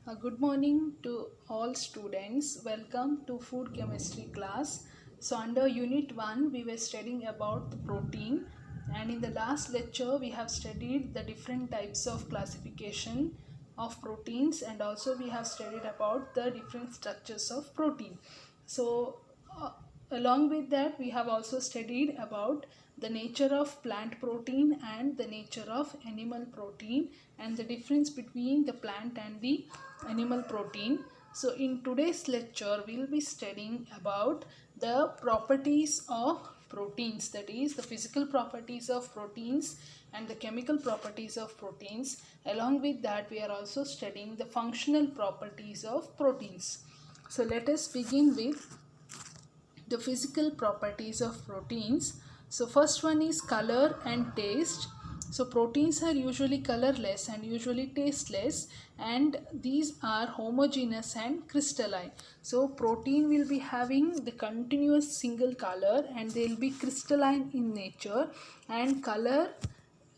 Good morning to all students. Welcome to food chemistry class. So under unit 1 we were studying about the protein, and in the last lecture we have studied the different types of classification of proteins, and also we have studied about the different structures of protein. So uh, along with that we have also studied about the nature of plant protein and the nature of animal protein, and the difference between the plant and the animal protein. So in today's lecture we'll be studying about the properties of proteins, that is the physical properties of proteins and the chemical properties of proteins. Along with that we are also studying the functional properties of proteins. So let us begin with the physical properties of proteins. So first one is color and taste. So proteins are usually colorless and usually tasteless, and these are homogeneous and crystalline. So protein will be having the continuous single color and they will be crystalline in nature, and color,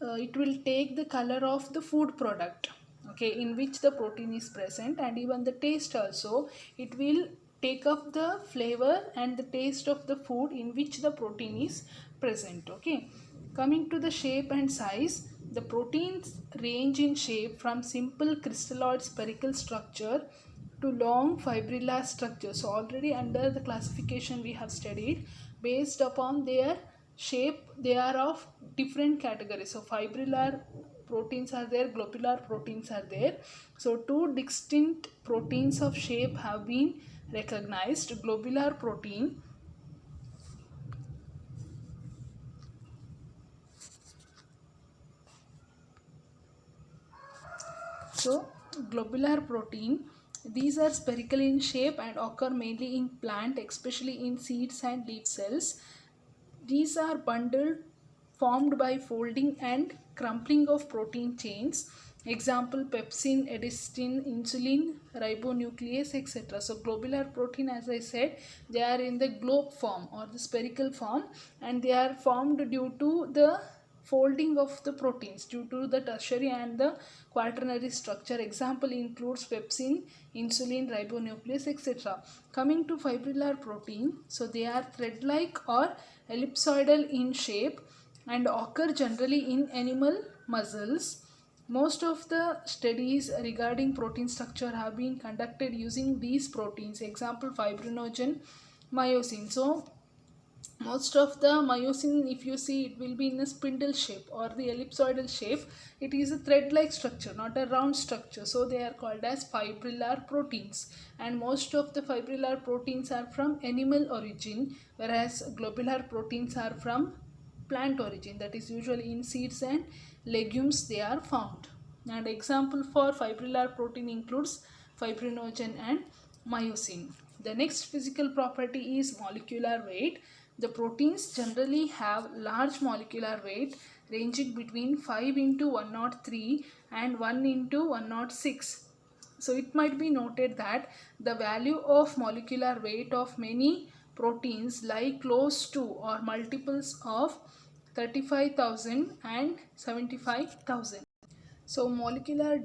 it will take the color of the food product, okay, in which the protein is present, and even the taste also, it will take up the flavor and the taste of the food in which the protein is present. Okay, coming to the shape and size, the proteins range in shape from simple crystalloid spherical structure to long fibrillar structure. So already under the classification we have studied, based upon their shape they are of different categories. So fibrillar proteins are there, globular proteins are there. So two distinct proteins of shape have been recognized. Globular protein, so globular protein, these are spherical in shape and occur mainly in plant, especially in seeds and leaf cells. These are bundled formed by folding and crumpling of protein chains. Example: pepsin, adenosine, insulin, ribonuclease, etc. So globular protein, as I said, they are in the globe form or the spherical form, and they are formed due to the folding of the proteins due to the tertiary and the quaternary structure. Example includes pepsin, insulin, ribonuclease, etc. Coming to fibrillar protein, so they are thread-like or ellipsoidal in shape and occur generally in animal muscles. Most of the studies regarding protein structure have been conducted using these proteins. Example: fibrinogen, myosin. So most of the myosin, if you see, it will be in a spindle shape or the ellipsoidal shape. It is a thread like structure, not a round structure, so they are called as fibrillar proteins. And most of the fibrillar proteins are from animal origin, whereas globular proteins are from plant origin, that is usually in seeds and legumes they are found. And example for fibrillar protein includes fibrinogen and myosin. The next physical property is molecular weight. The proteins generally have large molecular weight ranging between 5 into 103 and 1 into 106. So it might be noted that the value of molecular weight of many proteins lie close to or multiples of 35,000 and 75,000. So molecular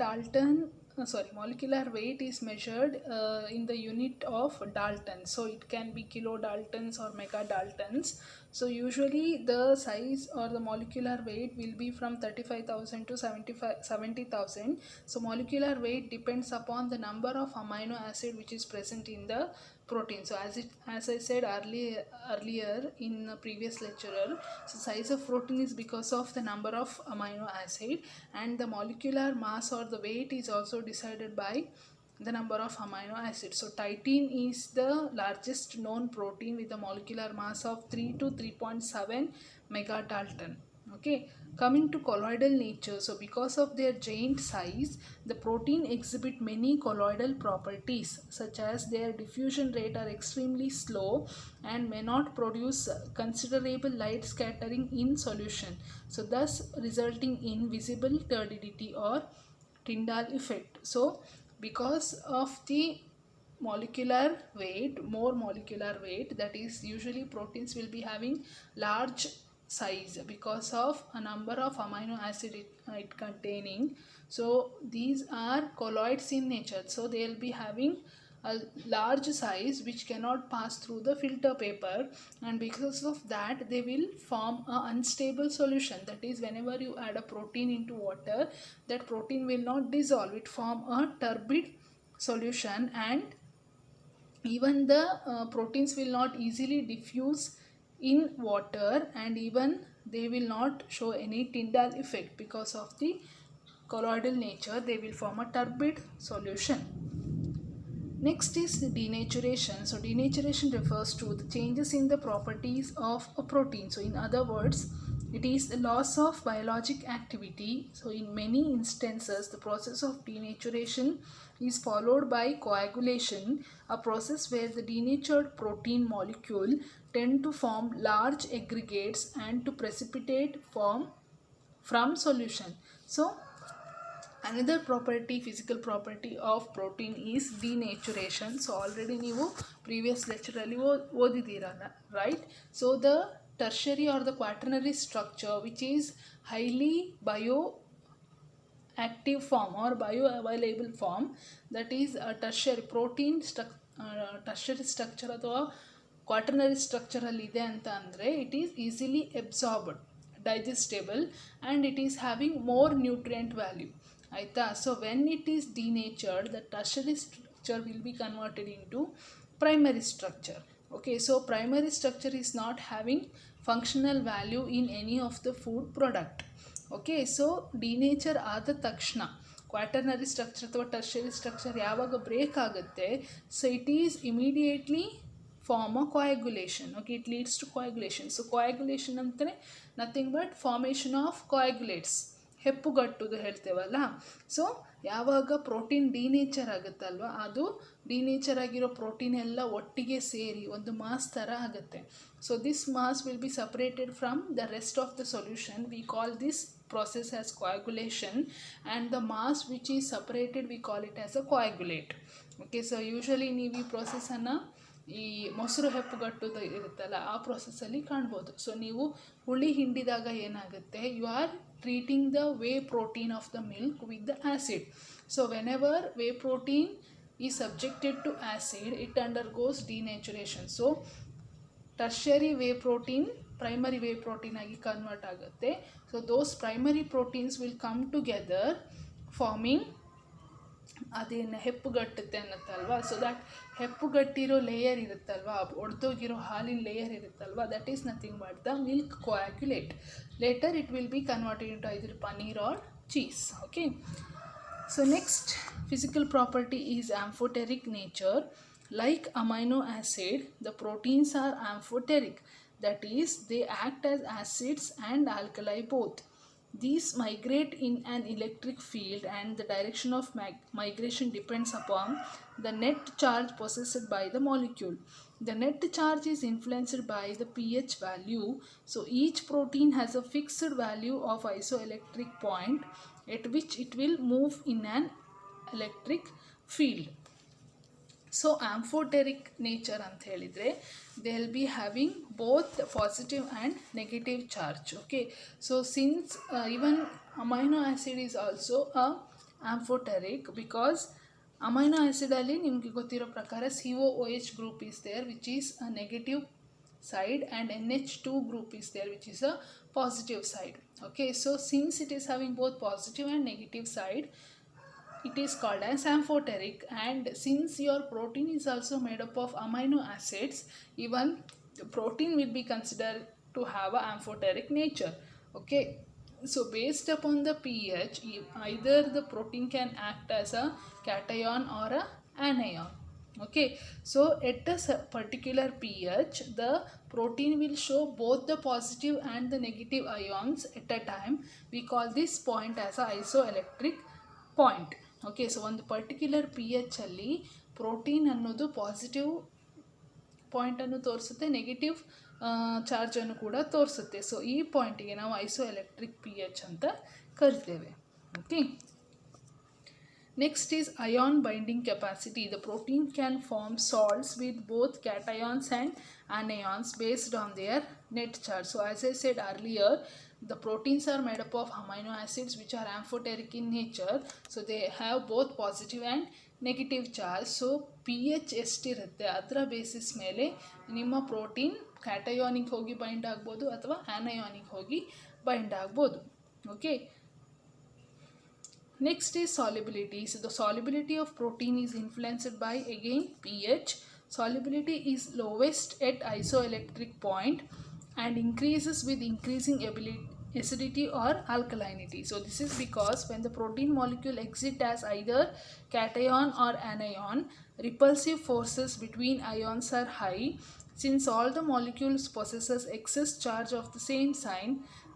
weight is measured in the unit of Dalton. So it can be kilodaltons or megadaltons. So usually the size or the molecular weight will be from 35,000 to 70,000. So molecular weight depends upon the number of amino acid which is present in the protein. So as I said earlier in a previous lecturer, so size of protein is because of the number of amino acid, and the molecular mass or the weight is also decided by the number of amino acids. So titin is the largest known protein with a molecular mass of 3 to 3.7 megadalton. Okay, coming to colloidal nature, so because of their giant size, the protein exhibit many colloidal properties, such as their diffusion rate are extremely slow and may not produce considerable light scattering in solution, so thus resulting in visible turbidity or Tyndall effect. So because of the more molecular weight, that is usually proteins will be having large size because of a number of amino acid it containing. So these are colloids in nature, so they will be having a large size which cannot pass through the filter paper, and because of that they will form a unstable solution. That is, whenever you add a protein into water, that protein will not dissolve, it form a turbid solution, and even the proteins will not easily diffuse in water, and even they will not show any Tyndall effect. Because of the colloidal nature, they will form a turbid solution. Next is the denaturation. So denaturation refers to the changes in the properties of a protein. So in other words, it is the loss of biologic activity. So in many instances, the process of denaturation is followed by coagulation, a process where the denatured protein molecule tend to form large aggregates and to precipitate from solution. So another property, physical property of protein is denaturation. So already ನೀವು previous lecture ಅಲ್ಲಿ ಓದಿದ್ದೀರಲ್ಲ, right? So the tertiary or the quaternary structure which is highly bioactive form or bioavailable form, that is a tertiary protein tertiary structure ಅಥವಾ quaternary structure ಅಲ್ಲಿ ಇದೆ ಅಂತ ಅಂದರೆ it is easily absorbed, digestible, and it is having more nutrient value. ಆಯಿತಾ? So when it is denatured, the tertiary structure will be converted into primary structure. Okay, so primary structure is not having functional value in any of the food product. Okay, so denature ಆದ ತಕ್ಷಣ quaternary structure ಅಥವಾ tertiary structure ಯಾವಾಗ break ಆಗುತ್ತೆ, so it is immediately form a coagulation. Okay, it leads to coagulation. So coagulation ಅಂತಲೇ nothing but formation of coagulates, ಹೆಪ್ಪುಗಟ್ಟುದು ಹೇಳ್ತೇವಲ್ಲ. So ಯಾವಾಗ protein denature ಆಗುತ್ತಲ್ವ, ಅದು denature ಆಗಿರೋ ಪ್ರೋಟೀನ್ ಎಲ್ಲ ಒಟ್ಟಿಗೆ ಸೇರಿ ಒಂದು ಮಾಸ್ ಥರ ಆಗುತ್ತೆ. So this mass will be separated from the rest of the solution. We call this process as coagulation, and the mass which is separated we call it as a coagulate. Okay, so usually ನೀವು ಈ ಪ್ರೊಸೆಸನ್ನು ಈ ಮೊಸರು ಹೆಪ್ಪುಗಟ್ಟೋದು ಇರುತ್ತಲ್ಲ, ಆ ಪ್ರೊಸೆಸ್ಸಲ್ಲಿ ಕಾಣ್ಬೋದು. So ನೀವು ಹುಳಿ ಹಿಂಡಿದಾಗ ಏನಾಗುತ್ತೆ, you are treating the whey protein of the milk with the acid. So whenever whey protein is subjected to acid, it undergoes denaturation. So tertiary whey protein primary whey protein ಆಗಿ convert ಆಗುತ್ತೆ. So those primary proteins will come together forming ಅದೇನು ಹೆಪ್ಪುಗಟ್ಟುತ್ತೆ ಅನ್ನತ್ತಲ್ವ. So that ಹೆಪ್ಪುಗಟ್ಟಿರೋ layer ಇರುತ್ತಲ್ವ, ಒಡೆದೋಗಿರೋ ಹಾಲಿನ layer ಇರುತ್ತಲ್ವ, that is nothing but the milk coagulate. Later it will be converted into either paneer or cheese. Okay, so next physical property is amphoteric nature. Like amino acid, the proteins are amphoteric, that is they act as acids and alkali both. These migrate in an electric field, and the direction of migration depends upon the net charge possessed by the molecule. The net charge is influenced by the pH value. So each protein has a fixed value of isoelectric point at which it will move in an electric field. So amphoteric nature ಅಂತ ಹೇಳಿದರೆ they will be having both positive and negative charge. Okay, so since even amino acid is also a amphoteric, because amino ಆ್ಯಸಿಡಲ್ಲಿ ನಿಮಗೆ ಗೊತ್ತಿರೋ ಪ್ರಕಾರ COOH group is there which is a negative side, and NH2 group is there which is a positive side. Okay, so since it is having both positive and negative side, it is called as amphoteric. And since your protein is also made up of amino acids, even the protein will be considered to have a amphoteric nature. Okay, so based upon the pH, either the protein can act as a cation or a anion. Okay, so at a particular pH, the protein will show both the positive and the negative ions at a time. We call this point as a isoelectric point. Okay, so ಒಂದು particular pH ಅಲ್ಲಿ protein ಅನ್ನೋದು positive ಪಾಯಿಂಟನ್ನು ತೋರಿಸುತ್ತೆ, negative ಚಾರ್ಜನ್ನು ಕೂಡ ತೋರಿಸುತ್ತೆ. So ಈ ಪಾಯಿಂಟಿಗೆ ನಾವು ಐಸೋಎಲೆಕ್ಟ್ರಿಕ್ pH ಅಂತ ಕರಿತೇವೆ. Okay, next is ion binding capacity. The protein can form salts with both cations and anions based on their net charge. So as I said earlier, the proteins are made up of amino acids which are amphoteric in nature, so they have both positive and negative charge. So P H ಎಷ್ಟಿರುತ್ತೆ ಅದರ basis ಮೇಲೆ ನಿಮ್ಮ protein ಕ್ಯಾಟಯಾನಿಗೆ ಹೋಗಿ bind ಆಗ್ಬೋದು ಅಥವಾ ಆ್ಯನಯಾನಿಗೆ ಹೋಗಿ bind ಆಗ್ಬೋದು. Okay, next is solubility. So the solubility of protein is influenced by again pH. Solubility is lowest at isoelectric point and increases with increasing acidity or alkalinity. So this is because when the protein molecule exits as either cation or anion, repulsive forces between ions are high. Since all the molecules possesses excess charge of the same sign,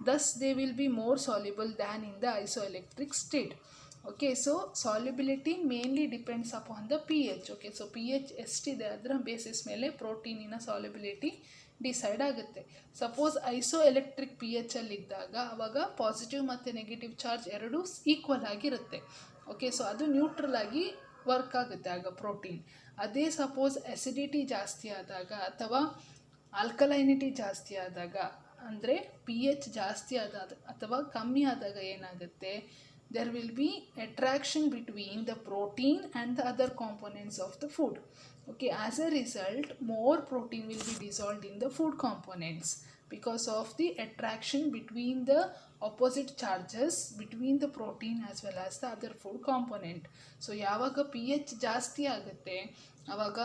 thus they will be more soluble than in the isoelectric state. Okay, so solubility mainly depends upon the pH. Okay, so pH ಎಷ್ಟಿದೆ ಅದರ basis ಮೇಲೆ ಪ್ರೋಟೀನಿನ solubility decide ಆಗುತ್ತೆ. Suppose iso electric P H ಅಲ್ಲಿ ಇದ್ದಾಗ ಅವಾಗ positive ಮತ್ತು negative charge ಎರಡೂ equal ಆಗಿರುತ್ತೆ. ಓಕೆ, ಸೊ ಅದು ನ್ಯೂಟ್ರಲ್ ಆಗಿ ವರ್ಕ್ ಆಗುತ್ತೆ ಆಗ ಪ್ರೋಟೀನ್. ಅದೇ ಸಪೋಸ್ ಅಸಿಡಿಟಿ ಜಾಸ್ತಿ ಆದಾಗ ಅಥವಾ ಆಲ್ಕಲೈನಿಟಿ ಜಾಸ್ತಿ ಆದಾಗ, ಅಂದರೆ ಪಿ ಎಚ್ ಜಾಸ್ತಿ ಆದಾಗ ಅಥವಾ ಕಮ್ಮಿ ಆದಾಗ ಏನಾಗುತ್ತೆ, there will be attraction between the protein and the other components of the food. Okay, as a result more protein will be dissolved in the food components because of the attraction between the opposite charges between the protein as well as the other food component. So ಯಾವಾಗ pH ಜಾಸ್ತಿ ಆಗುತ್ತೆ ಆವಾಗ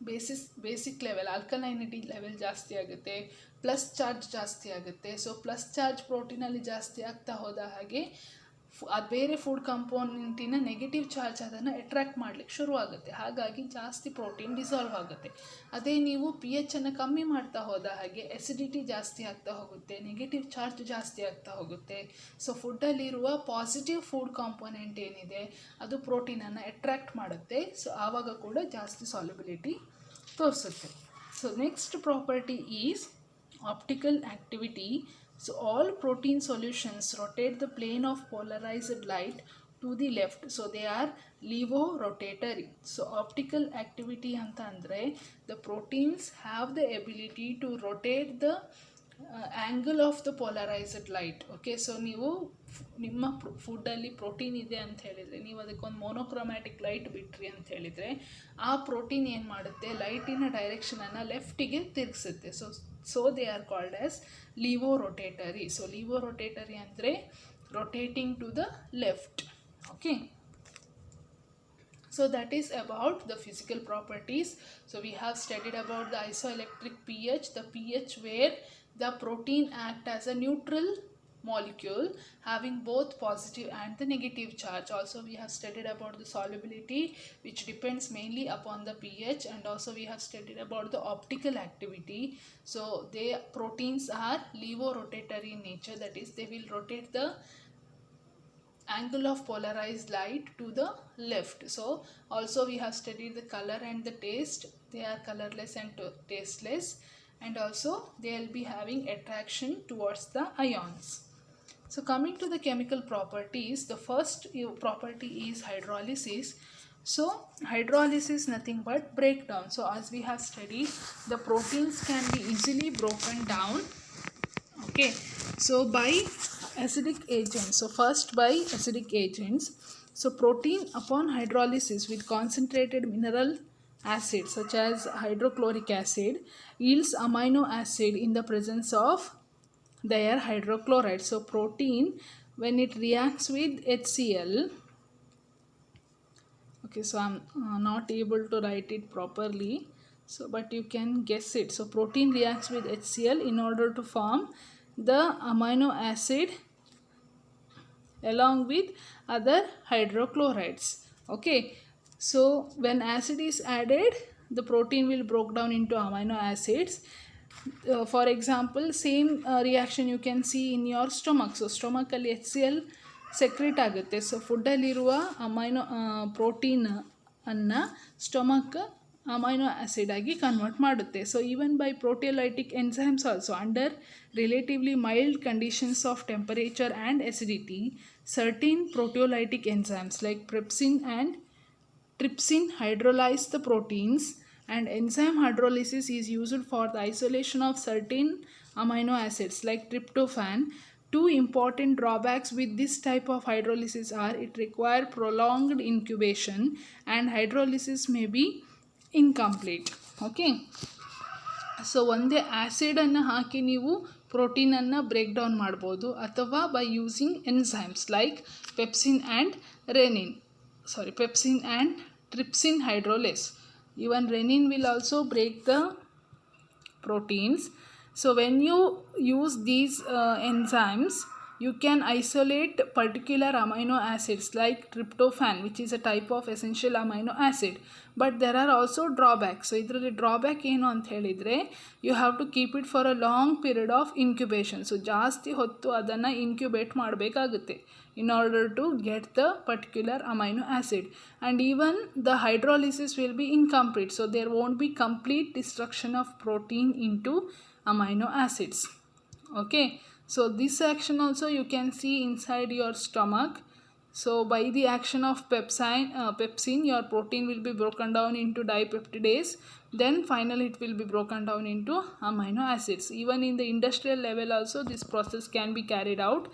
basic level ಆಲ್ಕಲೈನಿಟಿ level ಜಾಸ್ತಿ ಆಗುತ್ತೆ, plus charge ಜಾಸ್ತಿ ಆಗುತ್ತೆ. So plus charge ಪ್ರೋಟೀನಲ್ಲಿ ಜಾಸ್ತಿ ಆಗ್ತಾ ಹೋದ ಹಾಗೆ ಅದು ಬೇರೆ ಫುಡ್ ಕಂಪೋನೆಂಟಿನ ನೆಗೆಟಿವ್ ಚಾರ್ಜ್ ಅದನ್ನು ಅಟ್ರ್ಯಾಕ್ಟ್ ಮಾಡಲಿಕ್ಕೆ ಶುರುವಾಗುತ್ತೆ. ಹಾಗಾಗಿ ಜಾಸ್ತಿ ಪ್ರೋಟೀನ್ ಡಿಸಾಲ್ವ್ ಆಗುತ್ತೆ. ಅದೇ ನೀವು ಪಿ ಎಚ್ಚನ್ನು ಕಮ್ಮಿ ಮಾಡ್ತಾ ಹೋದ ಹಾಗೆ ಎಸಿಡಿಟಿ ಜಾಸ್ತಿ ಆಗ್ತಾ ಹೋಗುತ್ತೆ, ನೆಗೆಟಿವ್ ಚಾರ್ಜ್ ಜಾಸ್ತಿ ಆಗ್ತಾ ಹೋಗುತ್ತೆ. ಸೊ ಫುಡ್ಡಲ್ಲಿರುವ ಪಾಸಿಟಿವ್ ಫುಡ್ ಕಾಂಪೋನೆಂಟ್ ಏನಿದೆ ಅದು ಪ್ರೋಟೀನನ್ನು ಅಟ್ರ್ಯಾಕ್ಟ್ ಮಾಡುತ್ತೆ. ಸೊ ಆವಾಗ ಕೂಡ ಜಾಸ್ತಿ ಸಾಲ್ಯುಬಿಲಿಟಿ ತೋರಿಸುತ್ತೆ. So next property is optical activity. So all protein solutions rotate the plane of polarized light to the left. So they are levorotatory. So optical activity anta andre the proteins have the ability to rotate the angle of the polarized light. Okay, so ನೀವು ನಿಮ್ಮ ಫುಡ್ಡಲ್ಲಿ protein ಇದೆ ಅಂತ ಹೇಳಿದರೆ, ನೀವು ಅದಕ್ಕೊಂದು ಮೋನೋಕ್ರೋಮ್ಯಾಟಿಕ್ light ಬಿಟ್ರಿ ಅಂತ ಹೇಳಿದರೆ, ಆ ಪ್ರೋಟೀನ್ ಏನು ಮಾಡುತ್ತೆ, ಲೈಟಿನ ಡೈರೆಕ್ಷನನ್ನು ಲೆಫ್ಟಿಗೆ ತಿರುಗಿಸುತ್ತೆ. So they are called as levorotatory. So levorotatory ಅಂದರೆ rotating to the left. Okay, so that is about the physical properties. So we have studied about the isoelectric pH, the pH where the protein act as a neutral molecule having both positive and the negative charge. Also we have studied about the solubility which depends mainly upon the pH, and also we have studied about the optical activity. So they proteins are levorotatory in nature, that is they will rotate the angle of polarized light to the left. So also we have studied the color and the taste. They are colorless and tasteless, and also they will be having attraction towards the ions. So coming to the chemical properties, the first property is hydrolysis. So hydrolysis nothing but breakdown. So as we have studied, the proteins can be easily broken down. Okay, so by acidic agents. So first by acidic agents. So protein upon hydrolysis with concentrated mineral acid such as hydrochloric acid yields amino acid in the presence of their hydrochloride. So protein when it reacts with HCl, okay, so I'm not able to write it properly, so but you can guess it. So protein reacts with HCl in order to form the amino acid along with other hydrochlorides. Okay, so when acid is added, the protein will broke down into amino acids. For example, same reaction you can see in your stomach. So stomach ಅಲ್ಲಿ HCl secrete ಆಗುತ್ತೆ. So ಫುಡ್ಡಲ್ಲಿರುವ amino protein ಅನ್ನು stomach amino acid ಆಗಿ convert ಮಾಡುತ್ತೆ. So even by proteolytic enzymes also under relatively mild conditions of temperature and acidity, certain proteolytic enzymes like pepsin and trypsin hydrolyze the proteins, and enzyme hydrolysis is used for the isolation of certain amino acids like tryptophan. Two important drawbacks with this type of hydrolysis are it requires prolonged incubation and hydrolysis may be incomplete. Okay, so ಒಂದೇ ಆ್ಯಸಿಡನ್ನು ಹಾಕಿ ನೀವು ಪ್ರೋಟೀನನ್ನು break down ಮಾಡ್ಬೋದು ಅಥವಾ by using enzymes like pepsin and pepsin and trypsin hydrolase. Even renin will also break the proteins. So when you use these enzymes, you can isolate particular amino acids like tryptophan, which is a type of essential amino acid. But there are also drawbacks. So idರಲ್ಲಿ drawback ಏನು ಅಂತ ಹೇಳಿದರೆ, you have to keep it for a long period of incubation. So ಜಾಸ್ತಿ ಹೊತ್ತು ಅದನ್ನು incubate ಮಾಡಬೇಕಾಗುತ್ತೆ in order to get the particular amino acid, and even the hydrolysis will be incomplete, so there won't be complete destruction of protein into amino acids. Okay, so this action also you can see inside your stomach. So by the action of pepsin, your protein will be broken down into dipeptidase, then finally it will be broken down into amino acids. Even in the industrial level also this process can be carried out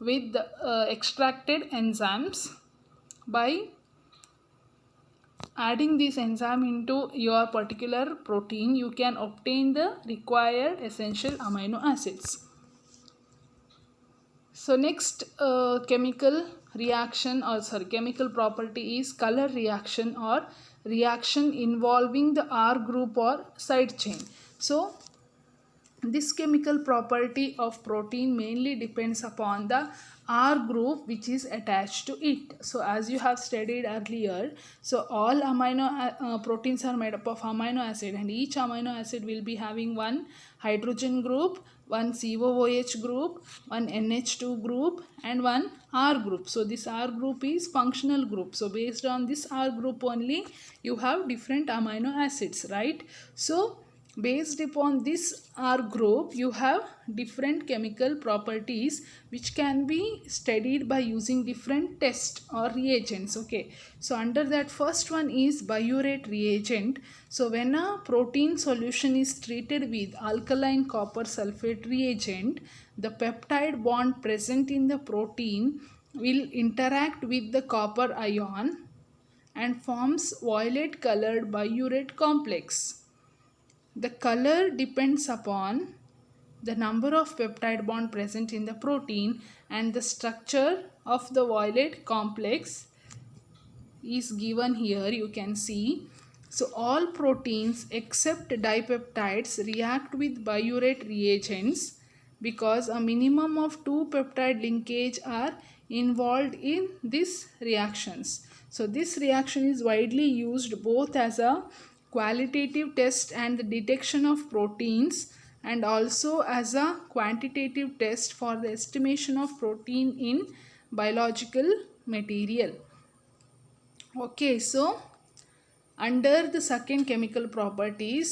with extracted enzymes. By adding this enzyme into your particular protein, you can obtain the required essential amino acids. So next chemical property is color reaction or reaction involving the R group or side chain. So this chemical property of protein mainly depends upon the R group which is attached to it. So as you have studied earlier, so all proteins are made up of amino acid, and each amino acid will be having one hydrogen group, one COOH group, one NH2 group, and one R group. So this R group is functional group. So based on this R group only you have different amino acids, right? So based upon this R group you have different chemical properties which can be studied by using different tests or reagents. Okay, so under that first one is biuret reagent. So when a protein solution is treated with alkaline copper sulfate reagent, the peptide bond present in the protein will interact with the copper ion and forms violet colored biuret complex. The color depends upon the number of peptide bond present in the protein, and the structure of the violet complex is given here, you can see. So all proteins except dipeptides react with biuret reagents because a minimum of 2 peptide linkage are involved in these reactions. So this reaction is widely used both as a qualitative test and the detection of proteins, and also as a quantitative test for the estimation of protein in biological material. Okay, so under the second chemical properties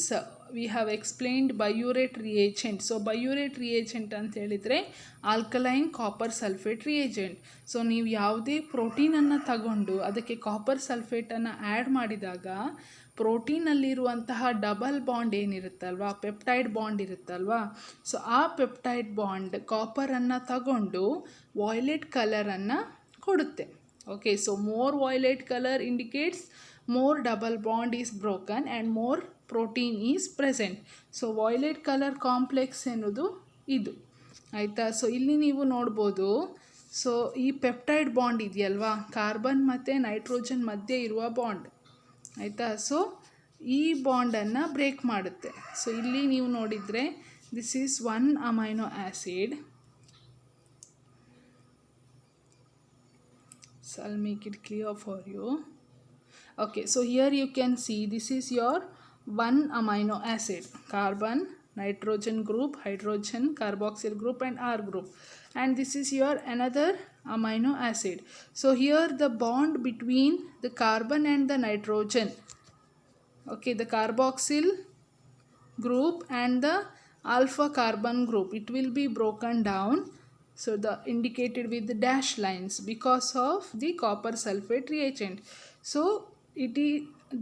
we have explained biuret reagent. So biuret reagent ಅಂತ ಹೇಳಿದರೆ alkaline copper sulphate reagent. So ನೀವು ಯಾವುದೇ ಪ್ರೋಟೀನನ್ನು ತಗೊಂಡು ಅದಕ್ಕೆ copper ಸಲ್ಫೇಟನ್ನು add ಮಾಡಿದಾಗ ಪ್ರೋಟೀನಲ್ಲಿರುವಂತಹ double bond ಏನಿರುತ್ತಲ್ವ, peptide bond ಇರುತ್ತಲ್ವ, so ಆ ಪೆಪ್ಟೈಡ್ ಬಾಂಡ್ ಕಾಪರನ್ನು ತಗೊಂಡು ವಾಯ್ಲೆಟ್ ಕಲರನ್ನು ಕೊಡುತ್ತೆ. Okay, so more violet colour indicates more double bond is broken and more protein is present. So violet colour complex ಎನ್ನುವುದು ಇದು ಆಯಿತಾ. ಸೊ ಇಲ್ಲಿ ನೀವು ನೋಡ್ಬೋದು, ಸೊ ಈ ಪೆಪ್ಟೈಡ್ ಬಾಂಡ್ ಇದೆಯಲ್ವಾ, ಕಾರ್ಬನ್ ಮತ್ತು ನೈಟ್ರೋಜನ್ ಮಧ್ಯೆ ಇರುವ ಬಾಂಡ್ ಆಯಿತಾ. ಸೊ ಈ ಬಾಂಡನ್ನು ಬ್ರೇಕ್ ಮಾಡುತ್ತೆ. ಸೊ ಇಲ್ಲಿ ನೀವು ನೋಡಿದರೆ this is one amino acid. So I'll make it clear for you. Okay, so here you can see this is your one amino acid, carbon, nitrogen group, hydrogen, carboxyl group, and R group, and this is your another amino acid. So here the bond between the carbon and the nitrogen, okay, the carboxyl group and the alpha carbon group, it will be broken down, so the indicated with the dash lines because of the copper sulfate reagent. So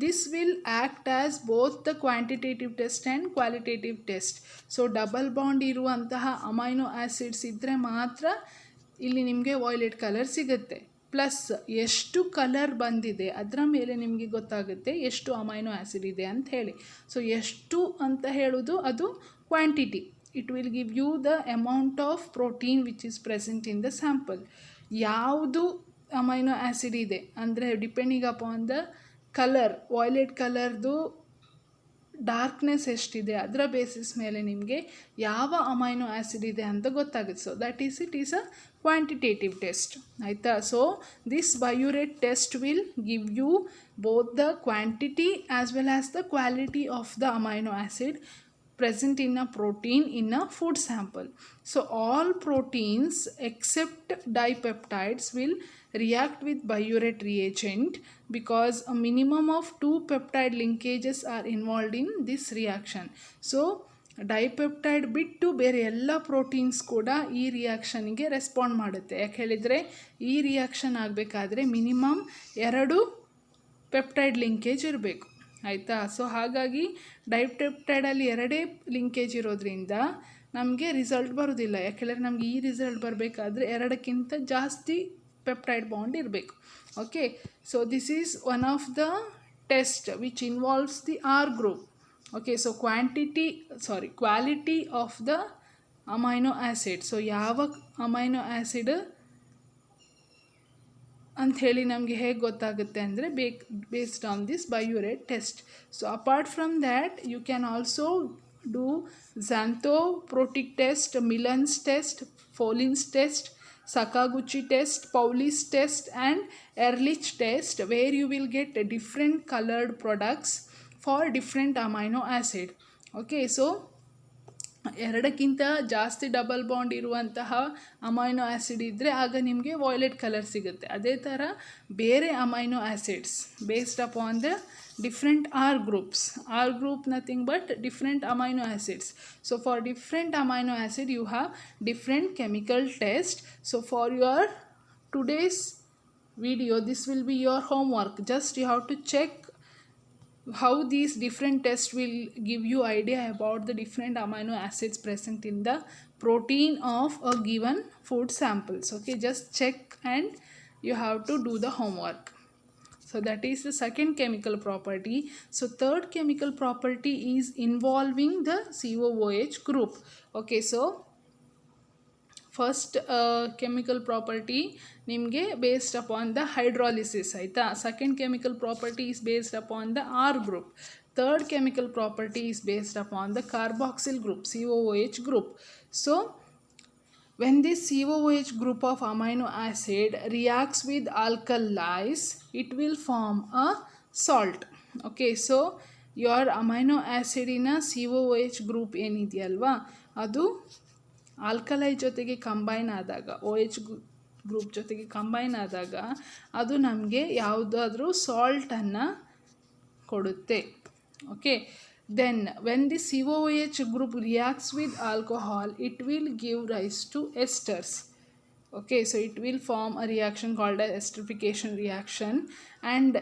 this will act as both the quantitative test and qualitative test. So double bond ಇರುವಂತಹ amino acids ಇದ್ದರೆ ಮಾತ್ರ ಇಲ್ಲಿ ನಿಮಗೆ violet colour ಸಿಗುತ್ತೆ. Plus ಎಷ್ಟು colour ಬಂದಿದೆ ಅದರ ಮೇಲೆ ನಿಮಗೆ ಗೊತ್ತಾಗುತ್ತೆ ಎಷ್ಟು ಅಮೈನೋ ಆ್ಯಸಿಡ್ ಇದೆ ಅಂತ ಹೇಳಿ. ಸೊ ಎಷ್ಟು ಅಂತ ಹೇಳೋದು ಅದು quantity. It will give you the amount of protein which is present in the sample. ಯಾವುದು ಅಮೈನೋ ಆ್ಯಸಿಡ್ ಇದೆ ಅಂದರೆ depending upon the colour, violet ಕಲರ್ದು ಡಾರ್ಕ್ನೆಸ್ ಎಷ್ಟಿದೆ ಅದರ ಬೇಸಿಸ್ ಮೇಲೆ ನಿಮಗೆ ಯಾವ ಅಮೈನೋ ಆ್ಯಸಿಡ್ ಇದೆ ಅಂತ ಗೊತ್ತಾಗುತ್ತೆ. So that is it is a quantitative test ಆಯಿತಾ. So this biuret test will give you both the quantity as well as the quality of the amino acid present in a protein in a food sample. So all proteins except dipeptides will react with biuret reagent because a minimum of 2 peptide linkages are involved in this reaction. So ಡೈಪೆಪ್ಟೈಡ್ ಬಿಟ್ಟು ಬೇರೆ ಎಲ್ಲ proteins ಕೂಡ ಈ ರಿಯಾಕ್ಷನ್ಗೆ respond ಮಾಡುತ್ತೆ. ಯಾಕೆ ಹೇಳಿದರೆ ಈ reaction ಆಗಬೇಕಾದ್ರೆ ಮಿನಿಮಮ್ 2 ಪೆಪ್ಟೈಡ್ ಲಿಂಕೇಜ್ ಇರಬೇಕು ಆಯಿತಾ. ಸೊ ಹಾಗಾಗಿ ಡೈಪೆಪ್ಟೈಡಲ್ಲಿ 2 ಲಿಂಕೇಜ್ ಇರೋದ್ರಿಂದ ನಮಗೆ ರಿಸಲ್ಟ್ ಬರೋದಿಲ್ಲ. ಯಾಕೆಂದರೆ ನಮಗೆ ಈ ರಿಸಲ್ಟ್ ಬರಬೇಕಾದ್ರೆ 2ಕ್ಕಿಂತ ಜಾಸ್ತಿ ಪೆಪ್ಟೈಡ್ ಬಾಂಡ್ ಇರಬೇಕು. Okay, so this is one of the test which involves the R group. Okay, so quality of the amino acid. So ಯಾವ ಅಮೈನೋ ಆ್ಯಸಿಡ್ ಅಂಥೇಳಿ ನಮಗೆ ಹೇಗೆ ಗೊತ್ತಾಗುತ್ತೆ ಅಂದರೆ based on this biuret test. So apart from that you can also do xanthoprotic test, Millen's test, Folin's test, Sakaguchi test, Pauli's test and Ehrlich test, where you will get different colored products for different amino acid. Okay, so 2ಕ್ಕಿಂತ ಜಾಸ್ತಿ double bond ಇರುವಂತಹ amino acid ಇದ್ದರೆ ಆಗ ನಿಮಗೆ violet colour ಸಿಗುತ್ತೆ. ಅದೇ ಥರ ಬೇರೆ amino acids based upon the different R groups. R group nothing but different amino acids. So for different amino acid you have different chemical test. So for your today's video this will be your homework. Just you have to check how these different tests will give you idea about the different amino acids present in the protein of a given food samples. Okay, just check and you have to do the homework. So that is the second chemical property. So third chemical property is involving the COOH group. Okay, so first chemical property ನಿಮಗೆ based upon the hydrolysis ಆಯಿತಾ. second chemical property is based upon the R group. third chemical property is based upon the carboxyl group, COOH group. So when this COOH group of amino acid reacts with alkalis, it will form a salt. Okay, so your amino acid in a COOH group ಏನಿದೆಯಲ್ವಾ ಅದು ಆಲ್ಕಲೈ ಜೊತೆಗೆ combine ಆದಾಗ, OH group ಜೊತೆಗೆ combine ಆದಾಗ ಅದು ನಮಗೆ ಯಾವುದಾದ್ರೂ ಸಾಲ್ಟನ್ನು ಕೊಡುತ್ತೆ. Okay, then when the COOH group reacts with alcohol it will give rise to esters. Okay, so it will form a reaction called as esterification reaction, and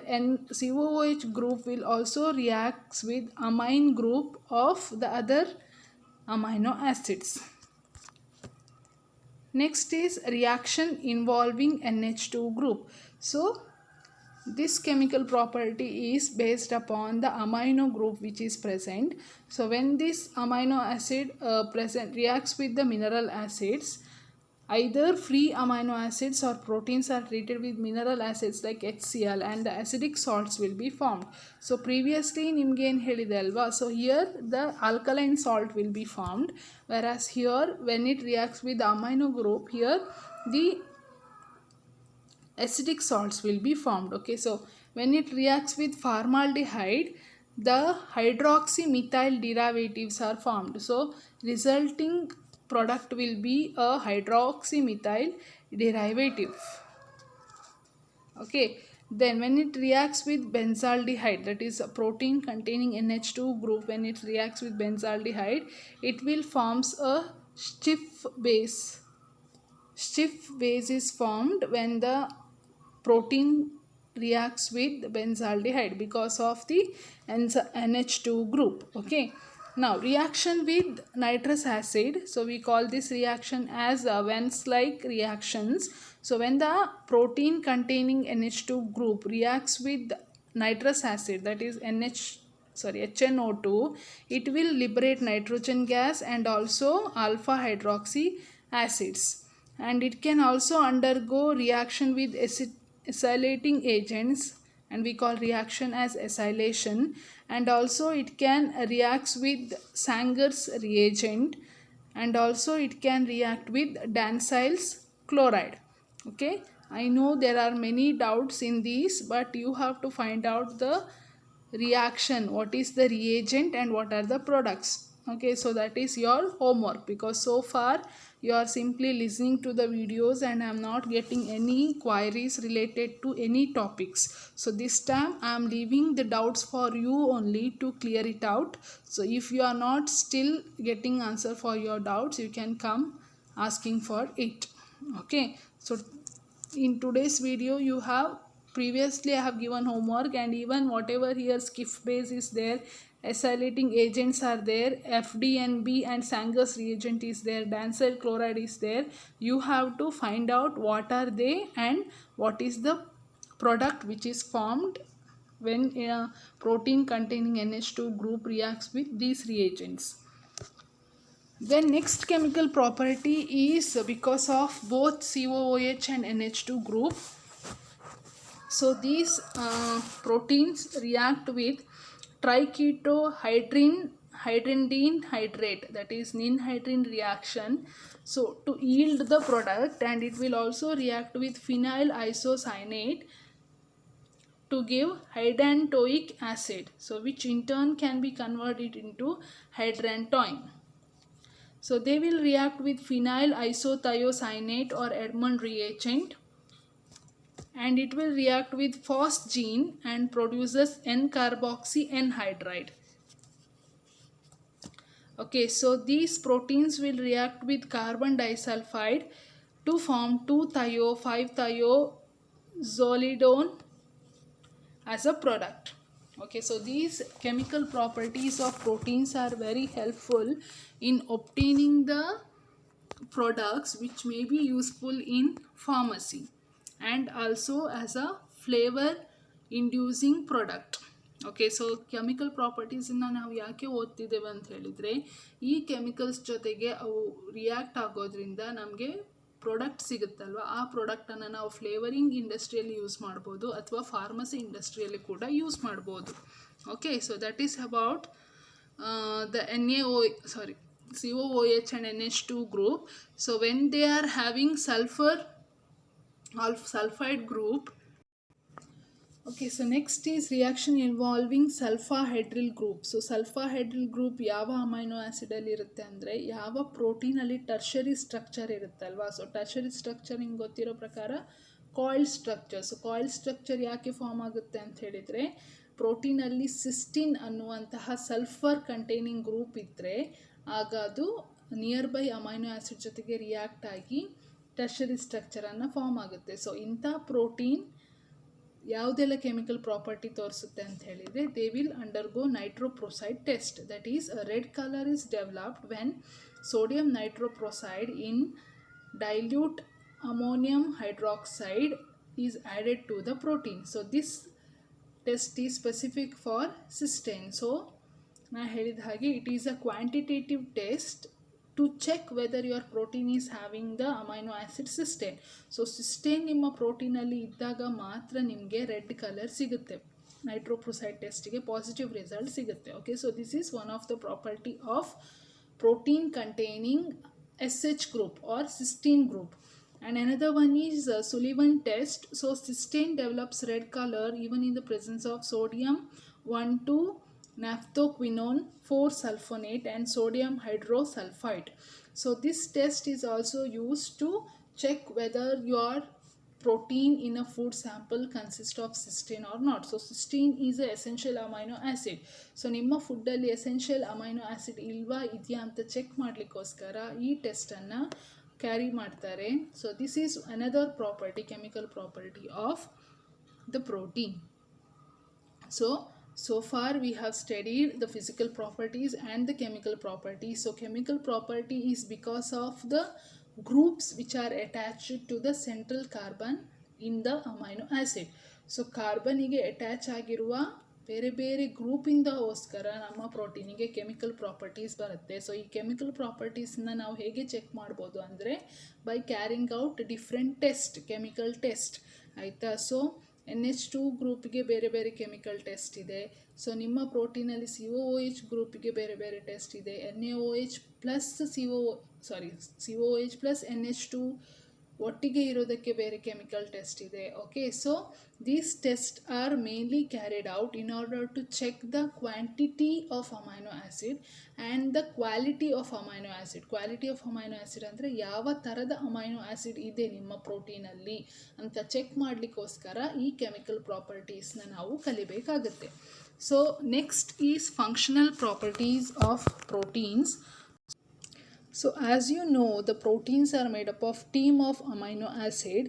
COOH group will also react with amine group of the other amino acids. Next is reaction involving NH2 group. So this chemical property is based upon the amino group which is present. So when this amino acid reacts with the mineral acids, either free amino acids or proteins are treated with mineral acids like HCl and the acidic salts will be formed. So previously nimge ಏನು ಹೇಳಿದೆ ಅಲ್ವಾ, so here the alkaline salt will be formed, whereas here when it reacts with the amino group, here the acidic salts will be formed. Okay, so when it reacts with formaldehyde the hydroxymethyl derivatives are formed. So resulting product will be a hydroxymethyl derivative. Okay, then when it reacts with benzaldehyde, that is a protein containing NH2 group, when it reacts with benzaldehyde it will forms a stiff base. Stiff base is formed when the protein reacts with benzaldehyde because of the NH2 group. Okay, now reaction with nitrous acid, so we call this reaction as Venn-like reactions. So when the protein containing NH2 group reacts with nitrous acid, that is HNO2, it will liberate nitrogen gas and also alpha hydroxy acids, and it can also undergo reaction with acylating agents, and we call reaction as acylation, and also it can reacts with Sanger's reagent, and also it can react with Dansyl's chloride. Okay, I know there are many doubts in these, but you have to find out the reaction, what is the reagent and what are the products. Okay, so that is your homework, because so far you are simply listening to the videos and I am not getting any queries related to any topics. So this time I am leaving the doubts for you only to clear it out. So if you are not still getting answer for your doubts, you can come asking for it. Okay, so in today's video you have, previously I have given homework, and even whatever here skiff base is there, acylating agents are there, FDNB and Sanger's reagent is there, Dansyl chloride is there. You have to find out what are they and what is the product which is formed when a protein containing NH2 group reacts with these reagents. Then next chemical property is because of both COOH and NH2 group. So these proteins react with triketohydrin hydranidine hydrate, that is ninhydrin reaction, so to yield the product, and it will also react with phenyl isocyanate to give hydantoic acid, so which in turn can be converted into hydrantoin. So they will react with phenyl isothiocyanate or Edmond reagent, and it will react with phosgene and produces N-carboxy N-hydride. Okay, so these proteins will react with carbon disulfide to form 2-thio-5-thiazolidone as a product. Okay, so these chemical properties of proteins are very helpful in obtaining the products which may be useful in pharmacy, and also as a flavor inducing product. Okay, so chemical ಪ್ರಾಪರ್ಟೀಸನ್ನು ನಾವು ಯಾಕೆ ಓದ್ತಿದ್ದೇವೆ ಅಂತ ಹೇಳಿದರೆ, ಈ chemicals ಜೊತೆಗೆ ಅವು react ಆಗೋದ್ರಿಂದ ನಮಗೆ ಪ್ರಾಡಕ್ಟ್ ಸಿಗುತ್ತಲ್ವ, ಆ ಪ್ರಾಡಕ್ಟನ್ನು ನಾವು ಫ್ಲೇವರಿಂಗ್ ಇಂಡಸ್ಟ್ರಿಯಲ್ಲಿ ಯೂಸ್ ಮಾಡ್ಬೋದು ಅಥವಾ ಫಾರ್ಮಸಿ ಇಂಡಸ್ಟ್ರಿಯಲ್ಲಿ ಕೂಡ ಯೂಸ್ ಮಾಡ್ಬೋದು. Okay, so that is about the COOH and NH2 group. So when they are having sulfide group. Okay, so next is reaction involving sulfahydryl group. So sulfahydryl group ಯಾವ amino acid ಅಲ್ಲಿ ಇರುತ್ತೆ ಅಂದರೆ, ಯಾವ protein ಅಲ್ಲಿ tertiary structure ಇರುತ್ತಲ್ವಾ. So tertiary structure ನಿಮ್ಗೆ ಗೊತ್ತಿರೋ ಪ್ರಕಾರ coil structure. So coil structure ಯಾಕೆ ಫಾರ್ಮ್ ಆಗುತ್ತೆ ಅಂತ ಹೇಳಿದರೆ, ಪ್ರೋಟೀನಲ್ಲಿ ಸಿಸ್ಟಿನ್ ಅನ್ನುವಂತಹ ಸಲ್ಫರ್ ಕಂಟೈನಿಂಗ್ ಗ್ರೂಪ್ ಇದ್ದರೆ ಆಗ ಅದು ನಿಯರ್ ಬೈ ಅಮೈನೋ ಆ್ಯಸಿಡ್ ಜೊತೆಗೆ ರಿಯಾಕ್ಟ್ ಆಗಿ ಟರ್ಷರಿ ಸ್ಟ್ರಕ್ಚರನ್ನು ಫಾರ್ಮ್ ಆಗುತ್ತೆ. ಸೊ ಇಂಥ ಪ್ರೋಟೀನ್ ಯಾವುದೆಲ್ಲ ಕೆಮಿಕಲ್ ಪ್ರಾಪರ್ಟಿ ತೋರಿಸುತ್ತೆ ಅಂತ ಹೇಳಿದರೆ, they will undergo nitroprusside test. That is a red colour is developed when sodium nitroprusside in dilute ammonium hydroxide is added to the protein. So this test is specific for cysteine. So na ಹೇಳಿದ ಹಾಗೆ it is a quantitative test to check whether your protein is having the amino acid cysteine. So cysteine ನಿಮ್ಮ ಪ್ರೋಟೀನಲ್ಲಿ ಇದ್ದಾಗ ಮಾತ್ರ ನಿಮಗೆ red colour ಸಿಗುತ್ತೆ. ನೈಟ್ರೋಪ್ರೋಸೈಡ್ ಟೆಸ್ಟಿಗೆ positive result ಸಿಗುತ್ತೆ. Okay, so this is one of the property of protein containing SH group or cysteine group. And another one is Sullivan test. So cysteine develops red color even in the presence of sodium 1,2-naphthoquinone 4-sulfonate and sodium hydrosulfide. So this test is also used to check whether your protein in a food sample consists of cysteine or not. So cysteine is an essential amino acid. So ನಿಮ್ಮ ಫುಡ್ಡಲ್ಲಿ essential amino acid ಇಲ್ವಾ ಇದೆಯಾ ಅಂತ check ಮಾಡಲಿಕ್ಕೋಸ್ಕರ ಈ ಟೆಸ್ಟನ್ನು carry ಮಾಡ್ತಾರೆ. So this is another property, chemical property of the protein. So far we have studied the physical properties and the chemical properties. So chemical property is because of the groups which are attached to the central carbon in the amino acid. So ಕಾರ್ಬನಿಗೆ attach ಆಗಿರುವ ಬೇರೆ ಬೇರೆ ಗ್ರೂಪಿಂದಗೋಸ್ಕರ ನಮ್ಮ ಪ್ರೋಟೀನಿಗೆ chemical properties ಬರುತ್ತೆ. So ಈ chemical ಪ್ರಾಪರ್ಟೀಸ್ನ ನಾವು ಹೇಗೆ ಚೆಕ್ ಮಾಡ್ಬೋದು ಅಂದರೆ by carrying out different test, chemical test ಆಯಿತಾ. ಸೊ NH2 ಗ್ರೂಪಿಗೆ ಬೇರೆ ಬೇರೆ ಕೆಮಿಕಲ್ ಟೆಸ್ಟ್ ಇದೆ. ಸೊ ನಿಮ್ಮ ಪ್ರೋಟೀನಲ್ಲಿ COOH ಗ್ರೂಪಿಗೆ ಬೇರೆ ಬೇರೆ ಟೆಸ್ಟ್ ಇದೆ. NaOH plus COOH plus NH2 ಒಟ್ಟಿಗೆ ಇರೋದಕ್ಕೆ ಬೇರೆ ಕೆಮಿಕಲ್ ಟೆಸ್ಟ್ ಇದೆ. Okay, so these test are mainly carried out in order to check the quantity of amino acid and the quality of amino acid. Quality of amino acid ಅಂದರೆ ಯಾವ ಥರದ amino acid ಇದೆ ನಿಮ್ಮ ಪ್ರೋಟೀನಲ್ಲಿ ಅಂತ check ಮಾಡಲಿಕ್ಕೋಸ್ಕರ ಈ chemical ಪ್ರಾಪರ್ಟೀಸ್ನ ನಾವು ಕಲಿಬೇಕಾಗುತ್ತೆ. So next is functional properties of proteins. So as you know, the proteins are made up of team of amino acid.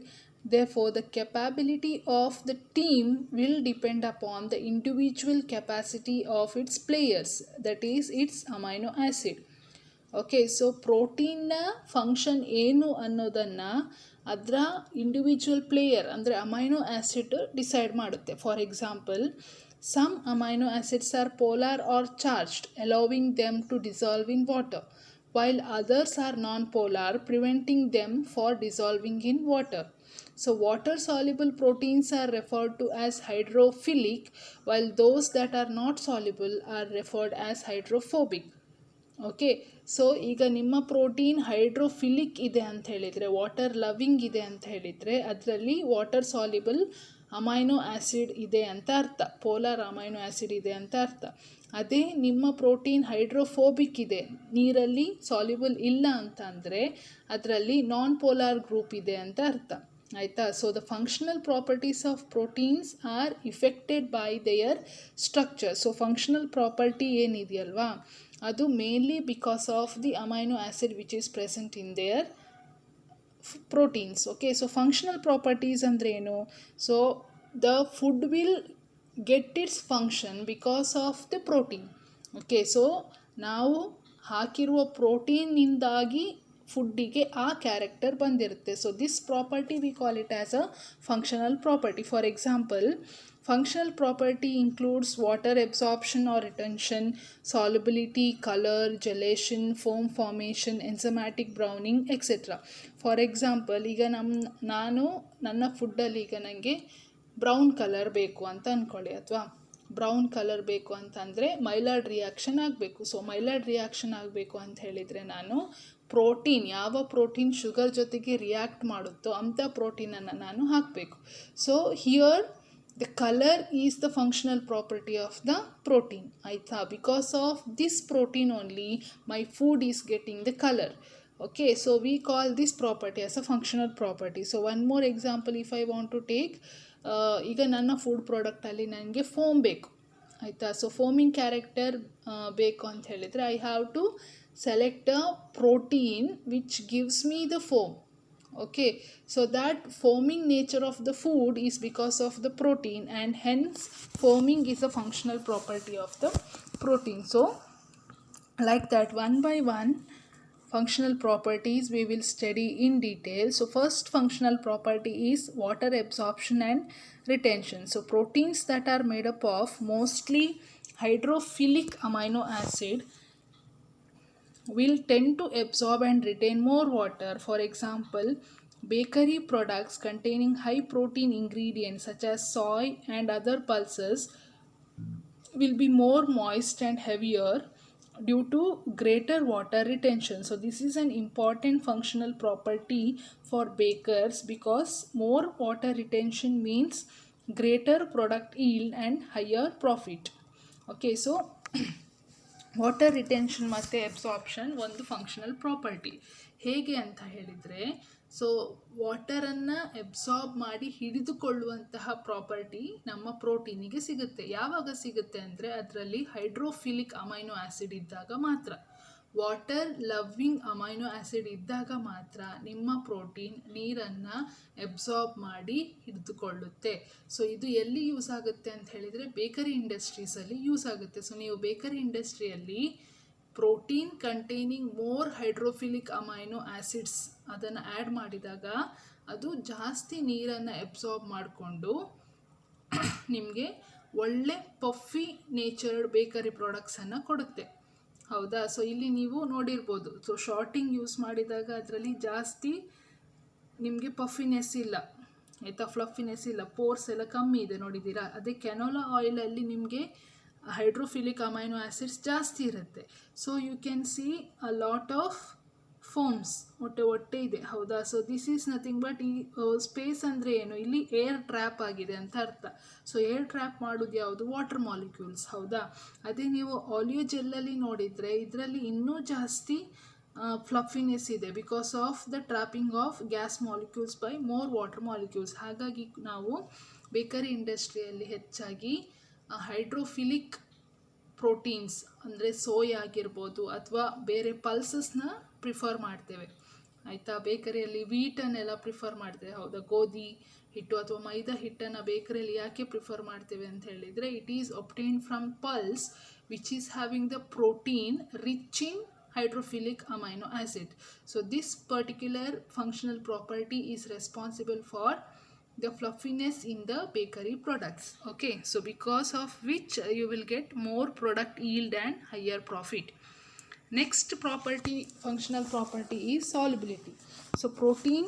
Therefore, the capability of the team will depend upon the individual capacity of its players, that is its amino acid. Okay, so protein na function ಏನು ಅನ್ನೋದನ್ನು ಅದರ individual player ಅಂದರೆ amino acid decide ಮಾಡುತ್ತೆ. For example, some amino acids are polar or charged, allowing them to dissolve in water, while others are non-polar, preventing them for dissolving in water. So water-soluble proteins are referred to as hydrophilic, while those that are not soluble are referred as hydrophobic. Okay, so ಈಗ ನಿಮ್ಮ protein hydrophilic ಇದೆ ಅಂತ ಹೇಳಿದರೆ, water loving ಇದೆ ಅಂತ ಹೇಳಿದರೆ, ಅದರಲ್ಲಿ water soluble amino acid ಇದೆ ಅಂತ ಅರ್ಥ, ಪೋಲಾರ್ ಅಮೈನೋ ಆ್ಯಸಿಡ್ ಇದೆ ಅಂತ ಅರ್ಥ. ಅದೇ ನಿಮ್ಮ ಪ್ರೋಟೀನ್ ಹೈಡ್ರೋಫೋಬಿಕ್ ಇದೆ, ನೀರಲ್ಲಿ ಸಾಲ್ಯುಬಲ್ ಇಲ್ಲ ಅಂತ ಅಂದರೆ ಅದರಲ್ಲಿ ನಾನ್ ಪೋಲಾರ್ ಗ್ರೂಪ್ ಇದೆ ಅಂತ ಅರ್ಥ ಆಯಿತಾ. So the functional properties of proteins are affected by their structure. So functional property ಏನಿದೆಯಲ್ವಾ, ಅದು mainly because of the amino acid which is present in their proteins. Okay, so functional properties ಅಂದ್ರೆ ಏನು? So the food will get its function because of the protein. Okay, so ನಾವು ಹಾಕಿರುವ ಪ್ರೋಟೀನಿಂದಾಗಿ ಫುಡ್ಡಿಗೆ ಆ character ಬಂದಿರುತ್ತೆ. So this property V call it as a functional property. For example, functional property includes water absorption or retention, solubility, color, gelation, foam formation, enzymatic browning, etc. For example, ಈಗ ನಾನು ನನ್ನ ಫುಡ್ಡಲ್ಲಿ ಈಗ ನನಗೆ brown colour ಬೇಕು ಅಂತ ಅಂದ್ಕೊಳ್ಳಿ, ಅಥವಾ brown colour ಬೇಕು ಅಂತಂದರೆ ಮೈಲಾರ್ಡ್ ರಿಯಾಕ್ಷನ್ ಆಗಬೇಕು. ಸೊ ಮೈಲಾರ್ಡ್ ರಿಯಾಕ್ಷನ್ ಆಗಬೇಕು ಅಂತ ಹೇಳಿದರೆ ನಾನು ಪ್ರೋಟೀನ್, ಯಾವ ಪ್ರೋಟೀನ್ ಶುಗರ್ ಜೊತೆಗೆ ರಿಯಾಕ್ಟ್ ಮಾಡುತ್ತೋ ಅಂಥ ಪ್ರೋಟೀನನ್ನು ನಾನು ಹಾಕಬೇಕು. So here the color is the functional property of the protein. Aitha, because of this protein only my food is getting the color. Okay, so we call this property as a functional property. So one more example, if I want to take, ಈಗ ನನ್ನ food ಪ್ರಾಡಕ್ಟಲ್ಲಿ ನನಗೆ foam ಬೇಕು ಆಯಿತಾ. So foaming character ಬೇಕು ಅಂತ ಹೇಳಿದರೆ I have to select a protein which gives me the foam. Okay, so that foaming nature of the food is because of the protein, and hence foaming is a functional property of the protein. So like that, one by one functional properties we will study in detail. So first functional property is water absorption and retention. So proteins that are made up of mostly hydrophilic amino acid will tend to absorb and retain more water. For example, bakery products containing high protein ingredients such as soy and other pulses will be more moist and heavier due to greater water retention. So this is an important functional property for bakers because more water retention means greater product yield and higher profit. Okay, so water retention ಮತ್ತು absorption ಒಂದು functional property. ಹೇಗೆ ಅಂತ ಹೇಳಿದರೆ, so ವಾಟರನ್ನು absorb ಮಾಡಿ ಹಿಡಿದುಕೊಳ್ಳುವಂತಹ property ನಮ್ಮ ಪ್ರೋಟೀನಿಗೆ ಸಿಗುತ್ತೆ. ಯಾವಾಗ ಸಿಗುತ್ತೆ ಅಂದರೆ ಅದರಲ್ಲಿ ಹೈಡ್ರೋಫಿಲಿಕ್ ಅಮೈನೋ ಆ್ಯಸಿಡ್ ಇದ್ದಾಗ ಮಾತ್ರ. ವಾಟರ್ ಲವ್ವಿಂಗ್ ಅಮೈನೋ ಆ್ಯಸಿಡ್ ಇದ್ದಾಗ ಮಾತ್ರ ನಿಮ್ಮ ಪ್ರೋಟೀನ್ ನೀರನ್ನು ಎಬ್ಸಾರ್ಬ್ ಮಾಡಿ ಹಿಡಿದುಕೊಳ್ಳುತ್ತೆ. ಸೊ ಇದು ಎಲ್ಲಿ ಯೂಸ್ ಆಗುತ್ತೆ ಅಂತ ಹೇಳಿದರೆ ಬೇಕರಿ ಇಂಡಸ್ಟ್ರೀಸಲ್ಲಿ ಯೂಸ್ ಆಗುತ್ತೆ. ಸೊ ನೀವು ಬೇಕರಿ ಇಂಡಸ್ಟ್ರಿಯಲ್ಲಿ protein containing more hydrophilic amino acids ಅದನ್ನು ಆ್ಯಡ್ ಮಾಡಿದಾಗ ಅದು ಜಾಸ್ತಿ ನೀರನ್ನು ಎಬ್ಸಾರ್ಬ್ ಮಾಡಿಕೊಂಡು ನಿಮಗೆ ಒಳ್ಳೆ ಪಫಿ ನೇಚರ್ಡ್ ಬೇಕರಿ ಪ್ರಾಡಕ್ಟ್ಸನ್ನು ಕೊಡುತ್ತೆ. ಹೌದಾ? ಸೊ ಇಲ್ಲಿ ನೀವು ನೋಡಿರ್ಬೋದು, ಸೊ ಶಾರ್ಟಿಂಗ್ ಯೂಸ್ ಮಾಡಿದಾಗ ಅದರಲ್ಲಿ ಜಾಸ್ತಿ ನಿಮಗೆ ಪಫಿನೆಸ್ ಇಲ್ಲ, ಆಯಿತಾ, ಫ್ಲಫಿನೆಸ್ ಇಲ್ಲ, ಪೋರ್ಸ್ ಎಲ್ಲ ಕಮ್ಮಿ ಇದೆ, ನೋಡಿದ್ದೀರಾ? ಅದೇ ಕೆನೋಲಾ ಆಯಿಲಲ್ಲಿ ನಿಮಗೆ ಹೈಡ್ರೋಫಿಲಿಕ್ ಅಮೈನೋ ಆ್ಯಸಿಡ್ಸ್ ಜಾಸ್ತಿ ಇರುತ್ತೆ. So you can see a lot of foams ಹೊಟ್ಟೆ ಇದೆ. ಹೌದಾ? So this is nothing but ಈ ಸ್ಪೇಸ್ ಅಂದರೆ ಏನು, ಇಲ್ಲಿ ಏರ್ ಟ್ರ್ಯಾಪ್ ಆಗಿದೆ ಅಂತ ಅರ್ಥ. ಸೊ ಏರ್ ಟ್ರ್ಯಾಪ್ ಮಾಡೋದು ಯಾವುದು? Water molecules. ಹೌದಾ? ಅದೇ ನೀವು ಆಲಿಯೋ ಜೆಲ್ಲಲ್ಲಿ ನೋಡಿದರೆ ಇದರಲ್ಲಿ ಇನ್ನೂ ಜಾಸ್ತಿ ಫ್ಲಫಿನೆಸ್ ಇದೆ because of the trapping of gas molecules by more water molecules. ಹಾಗಾಗಿ ನಾವು ಬೇಕರಿ ಇಂಡಸ್ಟ್ರಿಯಲ್ಲಿ ಹೆಚ್ಚಾಗಿ ಹೈಡ್ರೋಫಿಲಿಕ್ ಪ್ರೋಟೀನ್ಸ್ ಅಂದರೆ ಸೋಯಾ ಆಗಿರ್ಬೋದು ಅಥವಾ ಬೇರೆ ಪಲ್ಸಸ್ನ ಪ್ರಿಫರ್ ಮಾಡ್ತೇವೆ, ಆಯಿತಾ. ಬೇಕರಿಯಲ್ಲಿ ವೀಟನ್ನೆಲ್ಲ ಪ್ರಿಫರ್ ಮಾಡ್ತೇವೆ. ಹೌದಾ? ಗೋಧಿ ಹಿಟ್ಟು ಅಥವಾ ಮೈದಾ ಹಿಟ್ಟನ್ನು ಬೇಕರಿಯಲ್ಲಿ ಯಾಕೆ ಪ್ರಿಫರ್ ಮಾಡ್ತೇವೆ ಅಂತ ಹೇಳಿದರೆ, it is obtained from pulse which is having the protein rich in hydrophilic amino acid. So this particular functional property is responsible for the fluffiness in the bakery products. Okay, so because of which you will get more product yield and higher profit. Next property, functional property, is solubility. So protein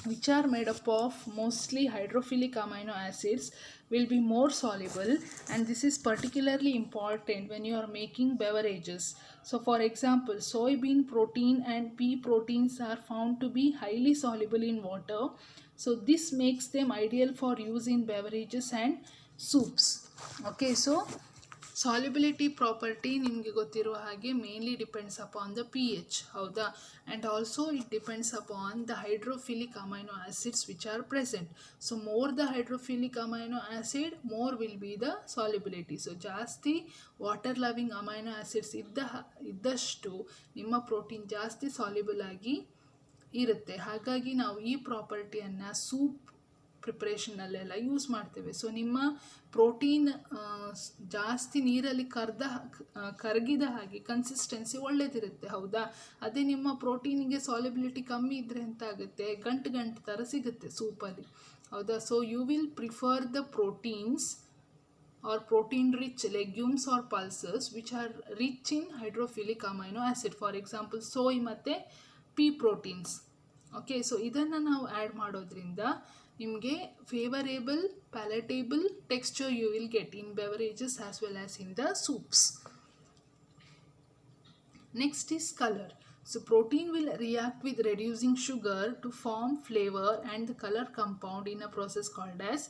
which are made up of mostly hydrophilic amino acids will be more soluble, and this is particularly important when you are making beverages. So for example, soybean protein and pea proteins are found to be highly soluble in water. So this makes them ideal for use in beverages and soups. Okay, so solubility property ನಿಮಗೆ ಗೊತ್ತಿರುವ ಹಾಗೆ mainly depends upon the pH. ಹೌದಾ? And also it depends upon the hydrophilic amino acids which are present. So more the hydrophilic amino acid more will be the solubility. So ಜಾಸ್ತಿ water loving amino acids ಇದ್ದಷ್ಟು ನಿಮ್ಮ protein ಜಾಸ್ತಿ soluble ಆಗಿ ಇರುತ್ತೆ. ಹಾಗಾಗಿ ನಾವು ಈ ಪ್ರಾಪರ್ಟಿಯನ್ನು ಸೂಪ್ ಪ್ರಿಪ್ರೇಷನಲ್ಲೆಲ್ಲ ಯೂಸ್ ಮಾಡ್ತೇವೆ. ಸೊ ನಿಮ್ಮ ಪ್ರೋಟೀನ್ ಜಾಸ್ತಿ ನೀರಲ್ಲಿ ಕರಗಿದ ಹಾಗೆ ಕನ್ಸಿಸ್ಟೆನ್ಸಿ ಒಳ್ಳೆದಿರುತ್ತೆ. ಹೌದಾ? ಅದೇ ನಿಮ್ಮ ಪ್ರೋಟೀನಿಗೆ ಸಾಲ್ಯುಬಿಲಿಟಿ ಕಮ್ಮಿ ಇದ್ದರೆ ಎಂತ ಆಗುತ್ತೆ, ಗಂಟು ಥರ ಸಿಗುತ್ತೆ ಸೂಪಲ್ಲಿ. ಹೌದಾ? So you will prefer the proteins or protein rich legumes or pulses which are rich in hydrophilic amino acid. For example, soy ಮತ್ತು pea proteins. ಓಕೆ, ಸೊ ಇದನ್ನು ನಾವು ಆ್ಯಡ್ ಮಾಡೋದ್ರಿಂದ ನಿಮಗೆ favourable palatable texture you will get in beverages as well as in the soups. Next is colour. So protein will react with reducing sugar to form flavor and the color compound in a process called as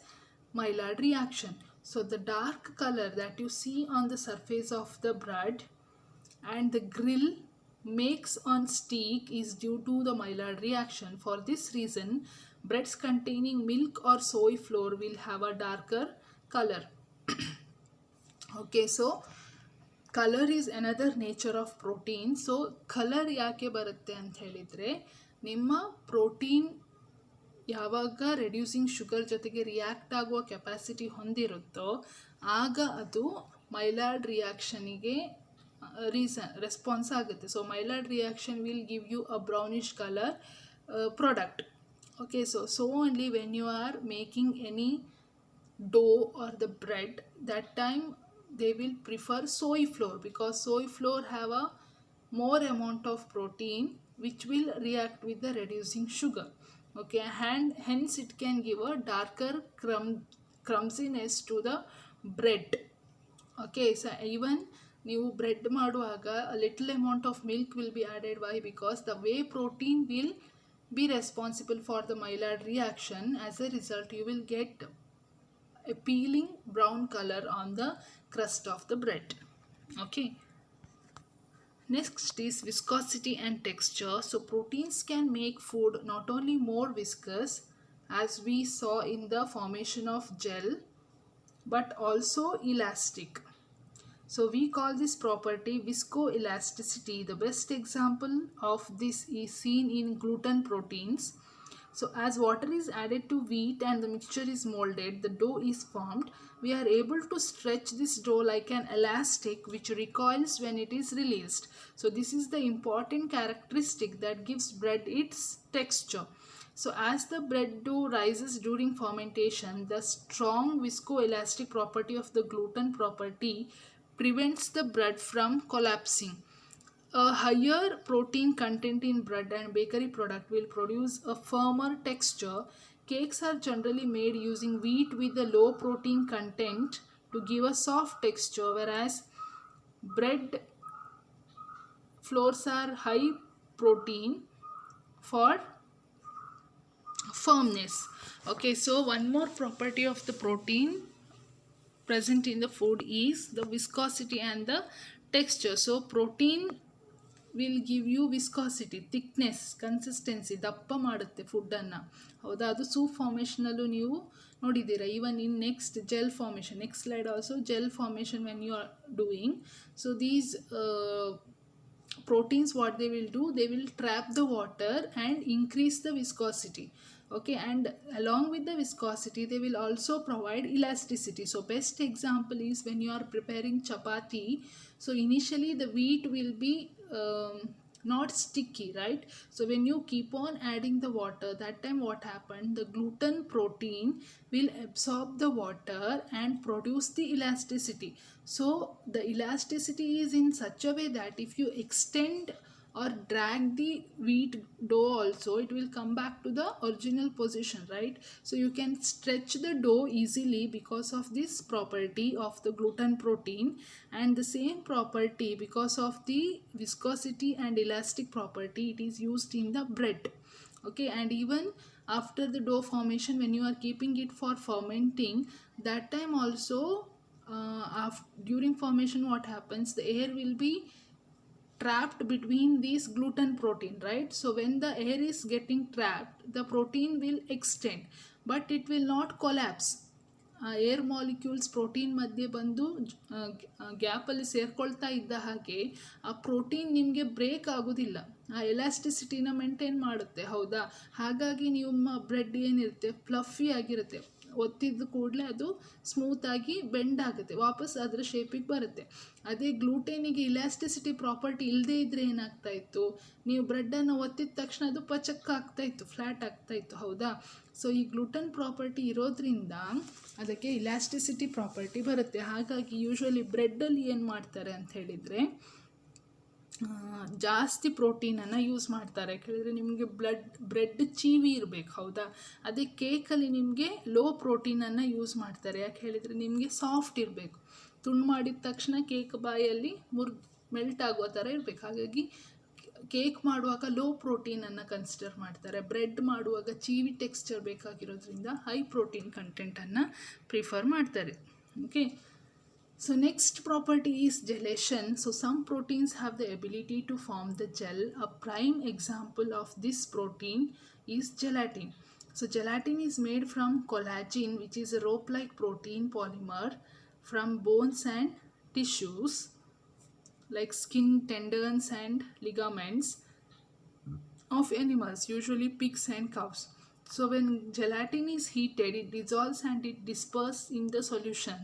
Maillard reaction. So the dark color that you see on the surface of the bread and the grill makes on stick is due to the Maillard reaction. For this reason, breads containing milk or soy flour will have a darker color. Okay, so colour is another nature of protein. So colour ಯಾಕೆ ಬರುತ್ತೆ ಅಂತ ಹೇಳಿದರೆ, ನಿಮ್ಮ protein ಯಾವಾಗ reducing sugar ಜೊತೆಗೆ react ಆಗುವ capacity ಹೊಂದಿರುತ್ತೋ ಆಗ ಅದು ಮೈಲಾರ್ಡ್ ರಿಯಾಕ್ಷನಿಗೆ ರೆಸ್ಪಾನ್ಸ್ ಆಗುತ್ತೆ. So Maillard reaction will give you a brownish colour product. Okay, so only when you are making any dough or the bread, that time they will prefer soy flour because soy flour have a more amount of protein which will react with the reducing sugar. Okay, and hence it can give a darker crumbsiness to the bread. Okay, so even ನೀವು bread ಮಾಡುವಾಗ a little amount of milk will be added. Why? Because the whey protein will be responsible for the Maillard reaction. As a result, you will get a peeling brown color on the crust of the bread. Okay, next is viscosity and texture. So proteins can make food not only more viscous as we saw in the formation of gel but also elastic. So we call this property viscoelasticity. The best example of this is seen in gluten proteins. So as water is added to wheat and the mixture is molded, the dough is formed. We are able to stretch this dough like an elastic which recoils when it is released. So this is the important characteristic that gives bread its texture. So as the bread dough rises during fermentation, the strong viscoelastic property of the gluten property prevents the bread from collapsing. A higher protein content in bread and bakery product will produce a firmer texture. Cakes are generally made using wheat with a low protein content to give a soft texture, whereas bread flours are high protein for firmness. Okay, so one more property of the protein present in the food is the viscosity and the texture. So protein will give you viscosity, thickness, consistency, ದಪ್ಪ ಮಾಡುತ್ತೆ ಫುಡ್ಡನ್ನು. ಹೌದಾ, ಅದು soup ಫಾರ್ಮೇಷನಲ್ಲೂ ನೀವು ನೋಡಿದ್ದೀರಾ. Even in next gel formation, next slide also gel formation when you are doing. So these proteins, what they will do, they will trap the water and increase the viscosity. Okay, and along with the viscosity they will also provide elasticity. So best example is when you are preparing chapati. So initially the wheat will be not sticky, right? So when you keep on adding the water, that time what happened, the gluten protein will absorb the water and produce the elasticity. So the elasticity is in such a way that if you extend or drag the wheat dough also, it will come back to the original position, right? So you can stretch the dough easily because of this property of the gluten protein, and the same property because of the viscosity and elastic property, it is used in the bread. Okay, and even after the dough formation, when you are keeping it for fermenting, that time also during formation what happens, the air will be trapped between these gluten protein, right? So when the air is getting trapped, the protein will extend but it will not collapse. Air molecules protein ಮಧ್ಯೆ ಬಂದು ಗ್ಯಾಪಲ್ಲಿ ಸೇರ್ಕೊಳ್ತಾ ಇದ್ದ ಹಾಗೆ ಆ protein ನಿಮಗೆ break ಆಗೋದಿಲ್ಲ, ಆ ಎಲಾಸ್ಟಿಸಿಟಿನ maintain ಮಾಡುತ್ತೆ. ಹೌದಾ, ಹಾಗಾಗಿ ನಿಮ್ಮ ಬ್ರೆಡ್ ಏನಿರುತ್ತೆ ಫ್ಲಫಿ ಆಗಿರುತ್ತೆ, ಒತ್ತಿದ ಕೂಡಲೇ ಅದು ಸ್ಮೂತಾಗಿ ಬೆಂಡ್ ಆಗುತ್ತೆ, ವಾಪಸ್ ಅದರ ಶೇಪಿಗೆ ಬರುತ್ತೆ. ಅದೇ ಗ್ಲೂಟೇನಿಗೆ ಇಲಾಸ್ಟಿಸಿಟಿ ಪ್ರಾಪರ್ಟಿ ಇಲ್ಲದೇ ಇದ್ದರೆ ಏನಾಗ್ತಾಯಿತ್ತು, ನೀವು ಬ್ರೆಡ್ಡನ್ನು ಒತ್ತಿದ ತಕ್ಷಣ ಅದು ಪಚಕ್ಕ ಆಗ್ತಾಯಿತ್ತು, ಫ್ಲ್ಯಾಟ್ ಆಗ್ತಾಯಿತ್ತು. ಹೌದಾ, ಸೊ ಈ ಗ್ಲೂಟನ್ ಪ್ರಾಪರ್ಟಿ ಇರೋದ್ರಿಂದ ಅದಕ್ಕೆ ಇಲಾಸ್ಟಿಸಿಟಿ ಪ್ರಾಪರ್ಟಿ ಬರುತ್ತೆ. ಹಾಗಾಗಿ ಯೂಶ್ವಲಿ ಬ್ರೆಡ್ಡಲ್ಲಿ ಏನು ಮಾಡ್ತಾರೆ ಅಂತ ಹೇಳಿದರೆ ಜಾಸ್ತಿ ಪ್ರೋಟೀನನ್ನು ಯೂಸ್ ಮಾಡ್ತಾರೆ. ಯಾಕೆಂದರೆ ನಿಮಗೆ ಬ್ರೆಡ್ ಚೀವಿ ಇರಬೇಕು. ಹೌದಾ, ಅದೇ ಕೇಕಲ್ಲಿ ನಿಮಗೆ ಲೋ ಪ್ರೋಟೀನನ್ನು ಯೂಸ್ ಮಾಡ್ತಾರೆ. ಯಾಕೆ ಹೇಳಿದರೆ ನಿಮಗೆ ಸಾಫ್ಟ್ ಇರಬೇಕು, ತುಂಡು ಮಾಡಿದ ತಕ್ಷಣ ಕೇಕ್ ಬಾಯಲ್ಲಿ ಮೆಲ್ಟ್ ಆಗೋ ಥರ ಇರಬೇಕು. ಹಾಗಾಗಿ ಕೇಕ್ ಮಾಡುವಾಗ ಲೋ ಪ್ರೋಟೀನನ್ನು ಕನ್ಸಿಡರ್ ಮಾಡ್ತಾರೆ. ಬ್ರೆಡ್ ಮಾಡುವಾಗ ಚೀವಿ ಟೆಕ್ಸ್ಚರ್ ಬೇಕಾಗಿರೋದ್ರಿಂದ ಹೈ ಪ್ರೋಟೀನ್ ಕಂಟೆಂಟನ್ನು ಪ್ರಿಫರ್ ಮಾಡ್ತಾರೆ. Okay, so next property is gelation. So some proteins have the ability to form the gel. A prime example of this protein is gelatin. So gelatin is made from collagen, which is a rope-like protein polymer from bones and tissues like skin, tendons and ligaments of animals, usually pigs and cows. So when gelatin is heated, it dissolves and it disperses in the solution.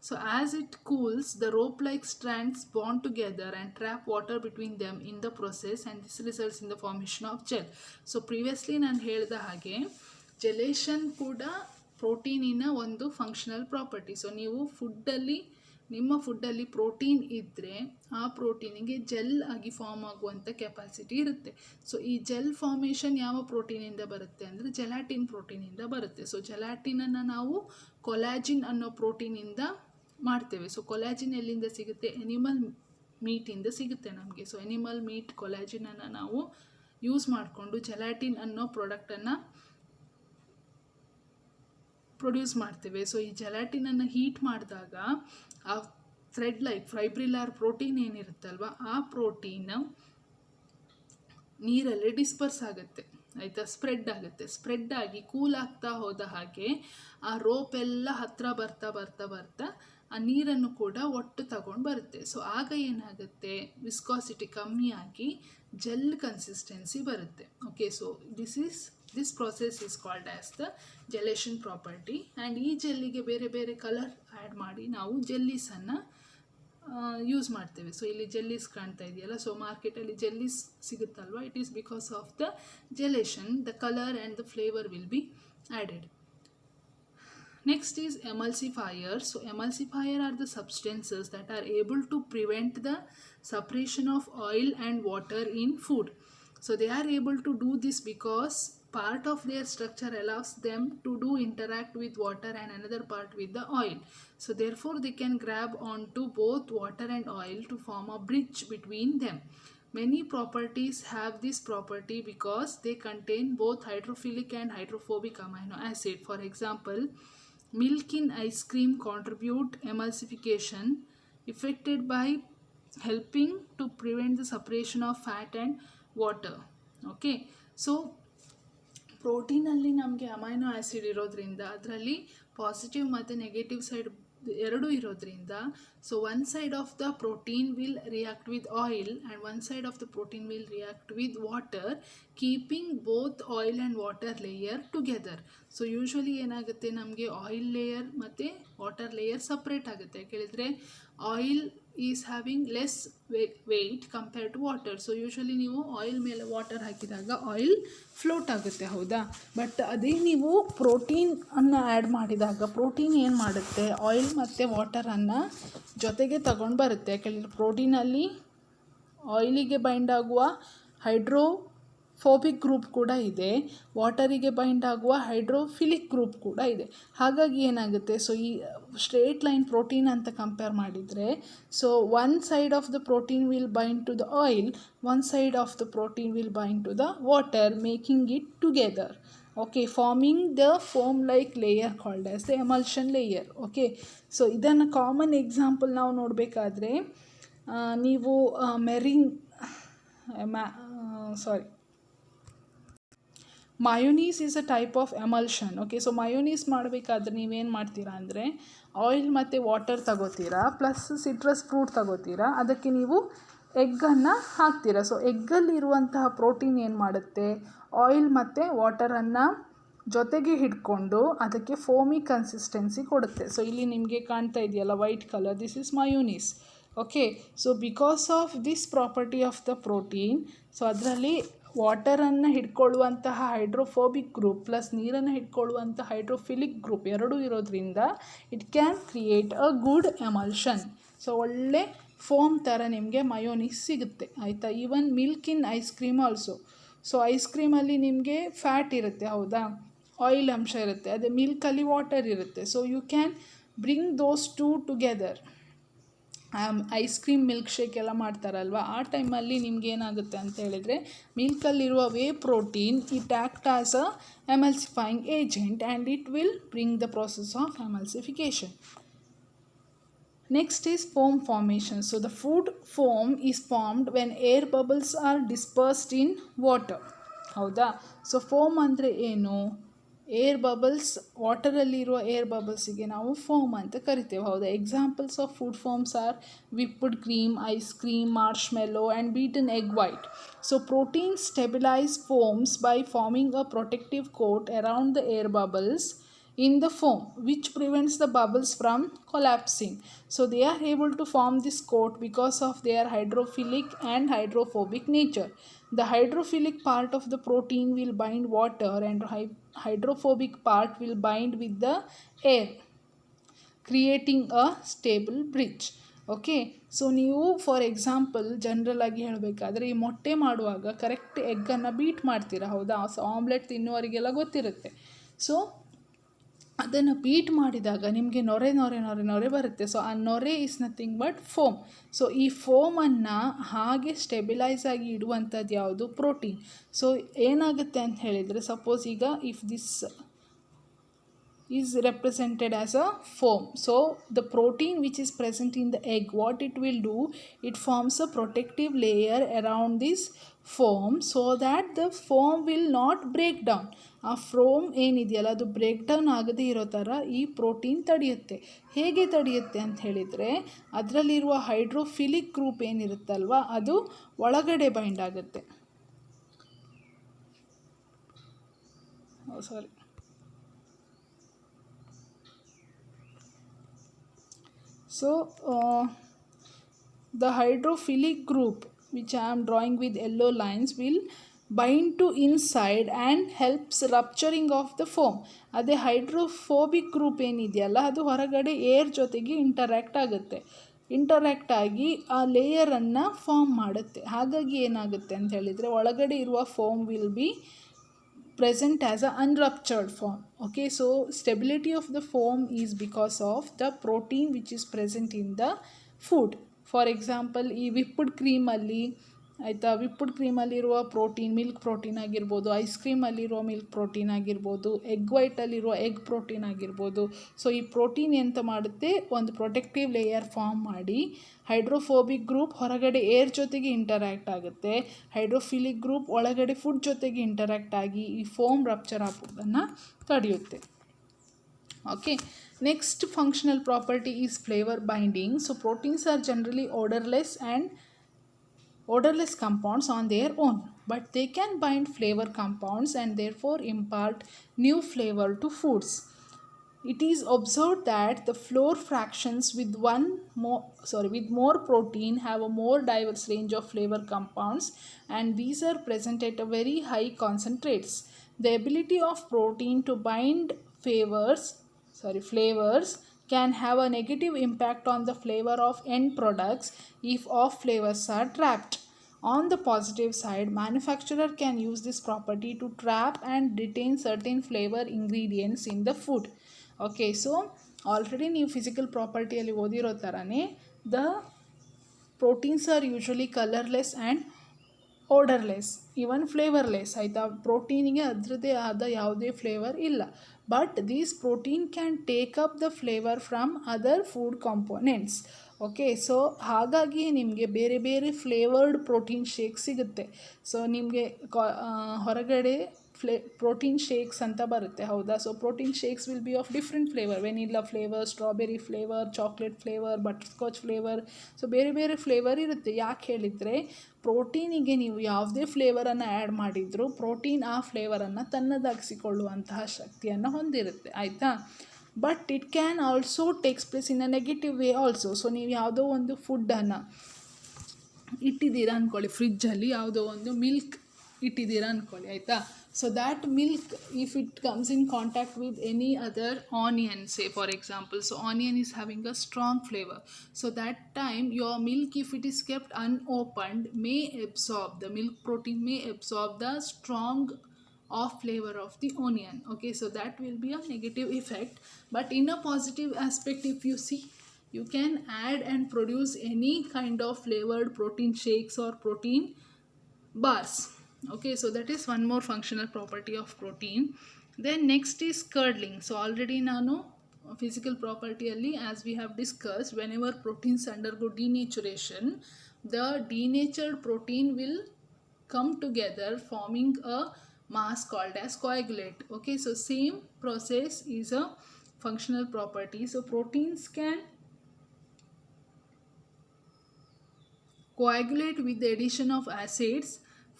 So as it cools, the rope-like strands bond together and trap water between them in the process, and this results in the formation of gel. So previously ನಾನು ಹೇಳಿದ ಹಾಗೆ ಜೆಲೇಷನ್ ಕೂಡ ಪ್ರೋಟೀನಿನ ಒಂದು functional property. So ನೀವು ನಿಮ್ಮ ಫುಡ್ಡಲ್ಲಿ protein ಇದ್ದರೆ ಆ ಪ್ರೋಟೀನಿಗೆ ಜೆಲ್ ಆಗಿ ಫಾರ್ಮ್ ಆಗುವಂಥ ಕೆಪಾಸಿಟಿ ಇರುತ್ತೆ. ಸೊ ಈ ಜೆಲ್ ಫಾರ್ಮೇಷನ್ ಯಾವ ಪ್ರೋಟೀನಿಂದ ಬರುತ್ತೆ ಅಂದರೆ ಜೆಲಾಟಿನ್ ಪ್ರೋಟೀನಿಂದ ಬರುತ್ತೆ. ಸೊ ಜೆಲಾಟಿನನ್ನು ನಾವು ಕೊಲಾಜಿನ್ ಅನ್ನೋ ಪ್ರೋಟೀನಿಂದ ಮಾಡ್ತೇವೆ. ಸೊ ಕೊಲಾಜಿನ್ ಎಲ್ಲಿಂದ ಸಿಗುತ್ತೆ, ಎನಿಮಲ್ ಮೀಟಿಂದ ಸಿಗುತ್ತೆ ನಮಗೆ. ಸೊ ಎನಿಮಲ್ ಮೀಟ್ ಕೊಲಾಜಿನನ್ನು ನಾವು ಯೂಸ್ ಮಾಡಿಕೊಂಡು ಜೆಲಾಟಿನ್ ಅನ್ನೋ ಪ್ರಾಡಕ್ಟನ್ನು ಪ್ರೊಡ್ಯೂಸ್ ಮಾಡ್ತೇವೆ. ಸೊ ಈ ಜೆಲಾಟಿನನ್ನು ಹೀಟ್ ಮಾಡಿದಾಗ ಆ ಥ್ರೆಡ್ ಲೈಕ್ ಫೈಬ್ರಿಲಾರ್ ಪ್ರೋಟೀನ್ ಏನಿರುತ್ತಲ್ವ, ಆ ಪ್ರೋಟೀನ್ ನೀರಲ್ಲಿ ಡಿಸ್ಪರ್ಸ್ ಆಗುತ್ತೆ, ಆಯಿತಾ, ಸ್ಪ್ರೆಡ್ ಆಗುತ್ತೆ. ಸ್ಪ್ರೆಡ್ ಆಗಿ ಕೂಲ್ ಆಗ್ತಾ ಹೋದ ಹಾಗೆ ಆ ರೋಪ್ ಎಲ್ಲ ಹತ್ತಿರ ಬರ್ತಾ ಬರ್ತಾ ಬರ್ತಾ ಆ ನೀರನ್ನು ಕೂಡ ಒಟ್ಟು ತಗೊಂಡು ಬರುತ್ತೆ. ಸೊ ಆಗ ಏನಾಗುತ್ತೆ, ವಿಸ್ಕಾಸಿಟಿ ಕಮ್ಮಿ ಆಗಿ ಜೆಲ್ ಕನ್ಸಿಸ್ಟೆನ್ಸಿ ಬರುತ್ತೆ. Okay, so this process is called as the gelation property. And ಈ ಜೆಲ್ಲಿಗೆ ಬೇರೆ ಬೇರೆ ಕಲರ್ ಆ್ಯಡ್ ಮಾಡಿ ನಾವು ಜೆಲ್ಲೀಸನ್ನು ಯೂಸ್ ಮಾಡ್ತೇವೆ. ಸೊ ಇಲ್ಲಿ ಜೆಲ್ಲೀಸ್ ಕಾಣ್ತಾ ಇದೆಯಲ್ಲ, ಸೊ ಮಾರ್ಕೆಟಲ್ಲಿ ಜೆಲ್ಲೀಸ್ ಸಿಗುತ್ತಲ್ವ, it is because of the gelation, the colour and the flavour will be added. Next is emulsifiers. So emulsifier are the substances that are able to prevent the separation of oil and water in food. So they are able to do this because part of their structure allows them to do interact with water and another part with the oil. So therefore they can grab onto both water and oil to form a bridge between them. Many properties have this property because they contain both hydrophilic and hydrophobic amino acid. For example, milk in ice cream contribute emulsification effected by helping to prevent the separation of fat and water. Okay, so ಪ್ರೋಟೀನಲ್ಲಿ ನಮಗೆ amino acid ಇರೋದ್ರಿಂದ ಅದರಲ್ಲಿ positive ಮತ್ತು negative side ಎರಡೂ ಇರೋದ್ರಿಂದ, so one side of the protein will react with oil and one side of the protein will react with water, keeping both oil and water layer together. So usually ಏನಾಗುತ್ತೆ, ನಮಗೆ oil layer ಮತ್ತು water layer separate ಆಗುತ್ತೆ. ಯಾಕೆಳಿದರೆ oil is having less weight compare to water. So usually ನೀವು oil ಮೇಲೆ water ಹಾಕಿದಾಗ oil float ಆಗುತ್ತೆ, ಹೌದಾ? ಬಟ್ ಅದೇ ನೀವು ಪ್ರೋಟೀನನ್ನು ಆ್ಯಡ್ ಮಾಡಿದಾಗ ಪ್ರೋಟೀನ್ ಏನು ಮಾಡುತ್ತೆ, ಆಯಿಲ್ ಮತ್ತು ವಾಟರನ್ನು ಜೊತೆಗೆ ತಗೊಂಡು ಬರುತ್ತೆ. ಯಾಕೆಂದರೆ ಪ್ರೋಟೀನಲ್ಲಿ ಆಯಿಲಿಗೆ ಬೈಂಡ್ ಆಗುವ ಹೈಡ್ರೋಫೋಬಿಕ್ ಗ್ರೂಪ್ ಕೂಡ ಇದೆ, ವಾಟರಿಗೆ ಬೈಂಡ್ ಆಗುವ ಹೈಡ್ರೋಫಿಲಿಕ್ ಗ್ರೂಪ್ ಕೂಡ ಇದೆ. ಹಾಗಾಗಿ ಏನಾಗುತ್ತೆ, ಸೊ ಈ ಸ್ಟ್ರೇಟ್ ಲೈನ್ ಪ್ರೋಟೀನ್ ಅಂತ ಕಂಪೇರ್ ಮಾಡಿದರೆ, so one side of the protein will bind to the oil, one side of the protein will bind to the water, making it together. Okay, forming the foam like layer called as the emulsion layer. Okay, so ಇದನ್ನು common example ನಾವು ನೋಡಬೇಕಾದ್ರೆ, ನೀವು mayonnaise is a type of emulsion. Okay, so mayonnaise ಮಾಡಬೇಕಾದ್ರೆ ನೀವೇನು ಮಾಡ್ತೀರಾ ಅಂದರೆ, oil ಮತ್ತು water ತಗೋತೀರಾ, plus citrus fruit ತಗೋತೀರಾ, ಅದಕ್ಕೆ ನೀವು ಎಗ್ಗನ್ನು ಹಾಕ್ತೀರಾ. ಸೊ ಎಗ್ಗಲ್ಲಿರುವಂತಹ ಪ್ರೋಟೀನ್ ಏನು ಮಾಡುತ್ತೆ, ಆಯಿಲ್ ಮತ್ತು ವಾಟರನ್ನು ಜೊತೆಗೆ ಹಿಡ್ಕೊಂಡು ಅದಕ್ಕೆ ಫೋಮಿ ಕನ್ಸಿಸ್ಟೆನ್ಸಿ ಕೊಡುತ್ತೆ. ಸೊ ಇಲ್ಲಿ ನಿಮಗೆ ಕಾಣ್ತಾ ಇದೆಯಲ್ಲ white colour, this is mayonnaise. Okay, so because of this property of the protein, so ಅದರಲ್ಲಿ ವಾಟರನ್ನು ಹಿಡ್ಕೊಳ್ಳುವಂತಹ ಹೈಡ್ರೋಫೋಬಿಕ್ ಗ್ರೂಪ್ ಪ್ಲಸ್ ನೀರನ್ನು ಹಿಡ್ಕೊಳ್ಳುವಂಥ ಹೈಡ್ರೋಫಿಲಿಕ್ ಗ್ರೂಪ್ ಎರಡೂ ಇರೋದ್ರಿಂದ it can create a good emulsion. So ಒಳ್ಳೆ ಫೋಮ್ ಥರ ನಿಮಗೆ ಮಯೋನೀಸ್ ಸಿಗುತ್ತೆ, ಆಯಿತಾ? Even milk in ice cream also. So ice ಕ್ರೀಮಲ್ಲಿ ನಿಮಗೆ ಫ್ಯಾಟ್ ಇರುತ್ತೆ, ಹೌದಾ? ಆಯಿಲ್ ಅಂಶ ಇರುತ್ತೆ, ಅದೇ ಮಿಲ್ಕಲ್ಲಿ ವಾಟರ್ ಇರುತ್ತೆ. So you can bring those two together. Ice cream milk shake ಎಲ್ಲ ಮಾಡ್ತಾರಲ್ವ, ಆ ಟೈಮಲ್ಲಿ ನಿಮ್ಗೆ ಏನಾಗುತ್ತೆ ಅಂತ ಹೇಳಿದರೆ, ಮಿಲ್ಕಲ್ಲಿರುವ whey protein it act as a emulsifying agent and it will bring the process of emulsification. Next is foam formation. So the food foam is formed when air bubbles are dispersed in water. ಹೌದಾ? So foam ಅಂದರೆ ಏನು? Air bubbles, ವಾಟರಲ್ಲಿರುವ air ಬಬಲ್ಸಿಗೆ ನಾವು foam ಅಂತ ಕರಿತೇವೆ, ಹೌದಾ? Examples of food foams are whipped cream, ice cream, marshmallow and beaten egg white. So protein stabilise foams by forming a protective coat around the air bubbles in the foam, which prevents the bubbles from collapsing. So they are able to form this coat because of their hydrophilic and hydrophobic nature. The hydrophilic part of the protein will bind water and hydrophobic part will bind with the air, creating a stable bridge. Okay, so ನೀವು for example ಜನರಲಾಗಿ ಹೇಳಬೇಕಾದ್ರೆ, ಈ ಮೊಟ್ಟೆ ಮಾಡುವಾಗ correct ಎಗ್ಗನ್ನು beet ಮಾಡ್ತೀರಾ, ಹೌದಾ? So omelette ತಿನ್ನುವವರಿಗೆಲ್ಲ ಗೊತ್ತಿರುತ್ತೆ. So ಅದನ್ನು beet ಮಾಡಿದಾಗ ನಿಮಗೆ ನೊರೆ ನೊರೆ ನೊರೆ ನೊರೆ ಬರುತ್ತೆ. ಸೊ ಆ ನೊರೆ is nothing but foam. So ಈ ಫೋಮನ್ನು ಹಾಗೆ ಸ್ಟೆಬಿಲೈಸ್ ಆಗಿ ಇಡುವಂಥದ್ದು ಯಾವುದು? ಪ್ರೋಟೀನ್. ಸೊ ಏನಾಗುತ್ತೆ ಅಂತ ಹೇಳಿದರೆ, ಸಪೋಸ್ ಈಗ if this is represented as a foam. So the protein which is present in the egg, what it will do, it forms a protective layer around this foam so that the foam will not break down. ಆ foam ಏನಿದೆಯಲ್ಲ ಅದು break down ಆಗದೇ ಇರೋ ಥರ ಈ protein ತಡೆಯುತ್ತೆ. ಹೇಗೆ ತಡೆಯುತ್ತೆ ಅಂತ ಹೇಳಿದರೆ, ಅದರಲ್ಲಿರುವ ಹೈಡ್ರೋಫಿಲಿಕ್ ಗ್ರೂಪ್ ಏನಿರುತ್ತಲ್ವ ಅದು ಒಳಗಡೆ ಬೈಂಡ್ ಆಗುತ್ತೆ. ಸಾರಿ So the hydrophilic group which I am drawing with yellow lines will bind to inside and helps rupturing of the foam. ಅದೇ ಹೈಡ್ರೋಫೋಬಿಕ್ ಗ್ರೂಪ್ ಏನಿದೆಯಲ್ಲ ಅದು ಹೊರಗಡೆ ಏರ್ ಜೊತೆಗೆ ಇಂಟರ್ಯಾಕ್ಟ್ ಆಗುತ್ತೆ. ಇಂಟರ್ಯಾಕ್ಟ್ ಆಗಿ ಆ ಲೇಯರನ್ನು ಫಾರ್ಮ್ ಮಾಡುತ್ತೆ. ಹಾಗಾಗಿ ಏನಾಗುತ್ತೆ ಅಂತ ಹೇಳಿದರೆ, ಒಳಗಡೆ ಇರುವ foam will be present as a unruptured form. Okay, so stability of the foam is because of the protein which is present in the food. For example, ಈ ವಿಪ್ಪಡ್ ಕ್ರೀಮಲ್ಲಿ ಆಯಿತಾ, ವಿಪ್ಪಡ್ ಕ್ರೀಮಲ್ಲಿರುವ ಪ್ರೋಟೀನ್ ಮಿಲ್ಕ್ ಪ್ರೋಟೀನ್ ಆಗಿರ್ಬೋದು, ಐಸ್ ಕ್ರೀಮಲ್ಲಿರುವ ಮಿಲ್ಕ್ ಪ್ರೋಟೀನ್ ಆಗಿರ್ಬೋದು, egg ವೈಟಲ್ಲಿರುವ egg protein ಆಗಿರ್ಬೋದು. So ಈ protein ಎಂತ ಮಾಡುತ್ತೆ, ಒಂದು protective layer form ಮಾಡಿ ಹೈಡ್ರೋಫೋಬಿಕ್ ಗ್ರೂಪ್ ಹೊರಗಡೆ ಏರ್ ಜೊತೆಗೆ ಇಂಟರ್ಯಾಕ್ಟ್ ಆಗುತ್ತೆ, ಹೈಡ್ರೋಫಿಲಿಕ್ ಗ್ರೂಪ್ ಒಳಗಡೆ ಫುಡ್ ಜೊತೆಗೆ ಇಂಟರ್ಯಾಕ್ಟ್ ಆಗಿ ಈ ಫೋಮ್ ರಪ್ಚರ್ ಆಗೋದನ್ನು ತಡೆಯುತ್ತೆ. Okay, next functional property is flavor binding. So proteins are generally odorless compounds on their own, but they can bind flavor compounds and therefore impart new flavor to foods. It is observed that the flour fractions with more protein have a more diverse range of flavor compounds, and these are present at a very high concentrates. The ability of protein to bind flavors can have a negative impact on the flavor of end products if off flavors are trapped. On the positive side, manufacturer can use this property to trap and retain certain flavor ingredients in the food. Okay, so already ನೀವು physical ಪ್ರಾಪರ್ಟಿಯಲ್ಲಿ ಓದಿರೋ ಥರನೇ the proteins are usually colourless and odourless, even flavourless. ಆಯಿತಾ, ಪ್ರೋಟೀನಿಗೆ ಅದರದ್ದೇ ಆದ ಯಾವುದೇ flavour ಇಲ್ಲ. But these protein can take up the flavour from other food components. Okay, so ಹಾಗಾಗಿ ನಿಮಗೆ ಬೇರೆ ಬೇರೆ ಫ್ಲೇವರ್ಡ್ ಪ್ರೋಟೀನ್ ಶೇಕ್ ಸಿಗುತ್ತೆ. ಸೊ ನಿಮಗೆ ಹೊರಗಡೆ ಪ್ರೋಟೀನ್ ಶೇಕ್ಸ್ ಅಂತ ಬರುತ್ತೆ, ಹೌದಾ? So protein shakes will be of different flavour, vanilla flavour, strawberry flavour, chocolate flavour, butterscotch flavour. So ಬೇರೆ ಬೇರೆ ಫ್ಲೇವರ್ ಇರುತ್ತೆ. ಯಾಕೆ ಹೇಳಿದರೆ, ಪ್ರೋಟೀನಿಗೆ ನೀವು ಯಾವುದೇ ಫ್ಲೇವರನ್ನು ಆ್ಯಡ್ ಮಾಡಿದರೂ ಪ್ರೋಟೀನ್ ಆ ಫ್ಲೇವರನ್ನು ತನ್ನದಾಗಿಸಿಕೊಳ್ಳುವಂತಹ ಶಕ್ತಿಯನ್ನು ಹೊಂದಿರುತ್ತೆ. ಆಯಿತಾ? But it can also takes place in a negative way also. So ನೀವು ಯಾವುದೋ ಒಂದು ಫುಡ್ಡನ್ನು ಇಟ್ಟಿದ್ದೀರಾ ಅಂದ್ಕೊಳ್ಳಿ, ಫ್ರಿಜ್ಜಲ್ಲಿ ಯಾವುದೋ ಒಂದು ಮಿಲ್ಕ್ ಇಟ್ಟಿದ್ದೀರಾ ಅಂದ್ಕೊಳ್ಳಿ, ಆಯಿತಾ? So that milk, if it comes in contact with any other onion, say for example, so onion is having a strong flavor. So that time your milk, if it is kept unopened, may absorb, the milk protein may absorb the strong off flavor of the onion. Okay, so that will be a negative effect. But in a positive aspect, if you see, you can add and produce any kind of flavored protein shakes or protein bars. Okay, so that is one more functional property of protein. Then next is curdling. So already nanu physical property alli, as we have discussed, whenever proteins undergo denaturation, the denatured protein will come together forming a mass called as coagulate. Okay, so same process is a functional property. So proteins can coagulate with the addition of acids.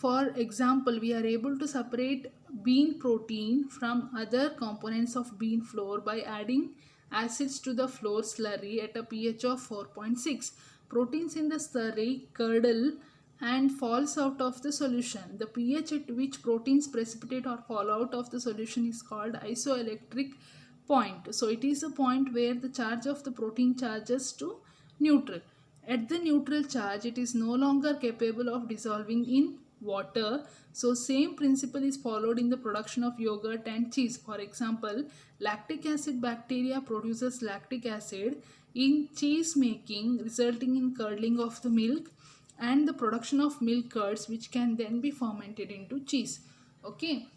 For example, we are able to separate bean protein from other components of bean flour by adding acids to the flour slurry at a pH of 4.6. Proteins in the slurry curdle and falls out of the solution. The pH at which proteins precipitate or fall out of the solution is called isoelectric point. So it is a point where the charge of the protein charges to neutral. At the neutral charge, it is no longer capable of dissolving in water. So same principle is followed in the production of yogurt and cheese. For example, lactic acid bacteria produces lactic acid in cheese making, resulting in curdling of the milk and the production of milk curds, which can then be fermented into cheese. Okay,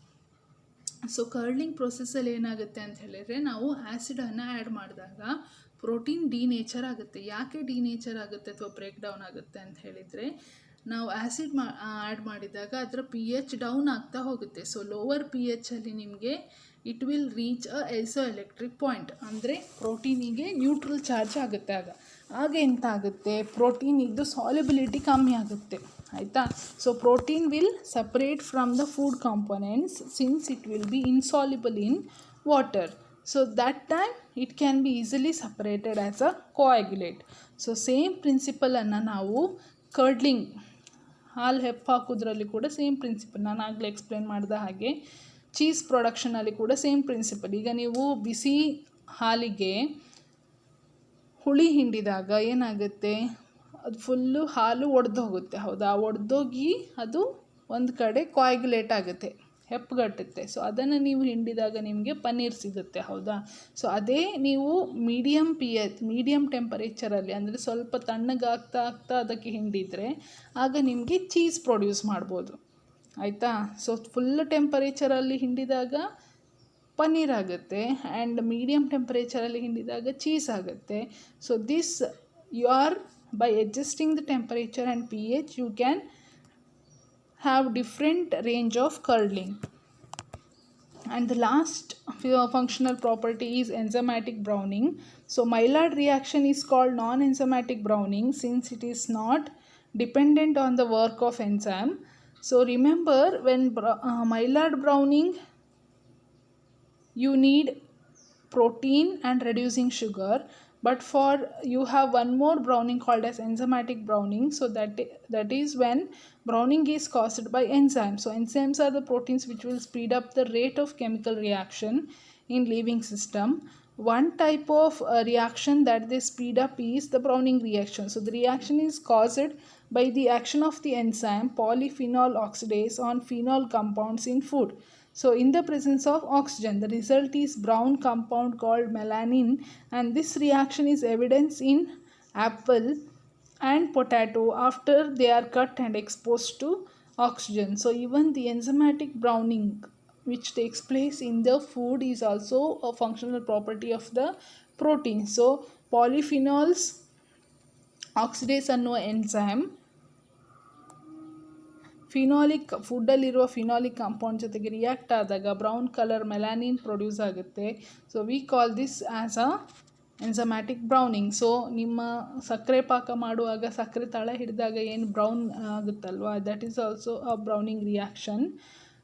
so curdling ಪ್ರೊಸೆಸ್ಸಲ್ಲಿ ಏನಾಗುತ್ತೆ ಅಂತ ಹೇಳಿದರೆ, ನಾವು ಆ್ಯಸಿಡನ್ನು add ಮಾಡಿದಾಗ protein denature ಆಗುತ್ತೆ. ಯಾಕೆ denature ಆಗುತ್ತೆ ಅಥವಾ ಬ್ರೇಕ್ ಡೌನ್ ಆಗುತ್ತೆ ಅಂತ ಹೇಳಿದರೆ, ನಾವು ಆ್ಯಸಿಡ್ ಆ್ಯಡ್ ಮಾಡಿದಾಗ ಅದರ ಪಿ ಎಚ್ ಡೌನ್ ಆಗ್ತಾ ಹೋಗುತ್ತೆ. ಸೊ ಲೋವರ್ ಪಿ ಎಚ್ಚಲ್ಲಿ ನಿಮಗೆ it will reach a iso electric point, ಅಂದರೆ ಪ್ರೋಟೀನಿಗೆ ನ್ಯೂಟ್ರಲ್ ಚಾರ್ಜ್ ಆಗುತ್ತೆ. ಆಗ ಎಂತ ಆಗುತ್ತೆ, ಪ್ರೋಟೀನಿದ್ದು ಸಾಲ್ಯುಬಿಲಿಟಿ ಕಮ್ಮಿ ಆಗುತ್ತೆ, ಆಯಿತಾ. So protein will separate from the food components since it will B insoluble in water. So that time it can be easily separated as a coagulate. So same ಪ್ರಿನ್ಸಿಪಲನ್ನು ನಾವು curdling, ಹಾಲು ಹೆಪ್ಪು ಹಾಕೋದ್ರಲ್ಲಿ ಕೂಡ ಸೇಮ್ ಪ್ರಿನ್ಸಿಪಲ್, ನಾನು ಆಗಲೇ explain ಮಾಡಿದ ಹಾಗೆ cheese ಪ್ರೊಡಕ್ಷನಲ್ಲಿ ಕೂಡ same principal. ಈಗ ನೀವು ಬಿಸಿ ಹಾಲಿಗೆ ಹುಳಿ ಹಿಂಡಿದಾಗ ಏನಾಗುತ್ತೆ, ಅದು ಫುಲ್ಲು ಹಾಲು ಒಡೆದು ಹೋಗುತ್ತೆ, ಹೌದಾ. ಒಡೆದೋಗಿ ಅದು ಒಂದು ಕಡೆ ಕೋಯಾಗ್ಯುಲೇಟ್ ಆಗುತ್ತೆ, ಹೆಪ್ಪುಗಟ್ಟುತ್ತೆ. ಸೊ ಅದನ್ನು ನೀವು ಹಿಂಡಿದಾಗ ನಿಮಗೆ ಪನ್ನೀರ್ ಸಿಗುತ್ತೆ, ಹೌದಾ. ಸೊ ಅದೇ ನೀವು ಮೀಡಿಯಮ್ ಟೆಂಪರೇಚರಲ್ಲಿ, ಅಂದರೆ ಸ್ವಲ್ಪ ತಣ್ಣಗಾಗ್ತಾ ಅದಕ್ಕೆ ಹಿಂಡಿದರೆ ಆಗ ನಿಮಗೆ ಚೀಸ್ ಪ್ರೊಡ್ಯೂಸ್ ಮಾಡ್ಬೋದು, ಆಯಿತಾ. ಸೊ ಫುಲ್ ಟೆಂಪರೇಚರಲ್ಲಿ ಹಿಂಡಿದಾಗ ಪನ್ನೀರ್ ಆಗುತ್ತೆ, ಆ್ಯಂಡ್ ಮೀಡಿಯಮ್ ಟೆಂಪರೇಚರಲ್ಲಿ ಹಿಂಡಿದಾಗ ಚೀಸ್ ಆಗುತ್ತೆ. So this you are by adjusting the temperature and pH you can have different range of curdling. And the last functional property is enzymatic browning. So Maillard reaction is called non-enzymatic browning since it is not dependent on the work of enzyme. So remember, when Maillard browning you need protein and reducing sugar, but for you have one more browning called as enzymatic browning. So that is when browning is caused by enzymes. So enzymes are the proteins which will speed up the rate of chemical reaction in living system. One type of reaction that they speed up is the browning reaction. So the reaction is caused by the action of the enzyme polyphenol oxidase on phenol compounds in food. So in the presence of oxygen, the result is brown compound called melanin, and this reaction is evident in apple and potato after they are cut and exposed to oxygen. So even the enzymatic browning which takes place in the food is also a functional property of the protein. So polyphenols oxidase ಅನ್ನುವ enzyme phenolic ಫುಡ್ಡಲ್ಲಿರುವ phenolic compound ಜೊತೆಗೆ react ಆದಾಗ brown colour melanin produce ಆಗುತ್ತೆ. So we call this as a enzymatic browning. So ನಿಮ್ಮ ಸಕ್ಕರೆ ಪಾಕ ಮಾಡುವಾಗ ಸಕ್ಕರೆ ತಳ ಹಿಡಿದಾಗ ಏನು ಬ್ರೌನ್ ಆಗುತ್ತಲ್ವ, that is also a browning reaction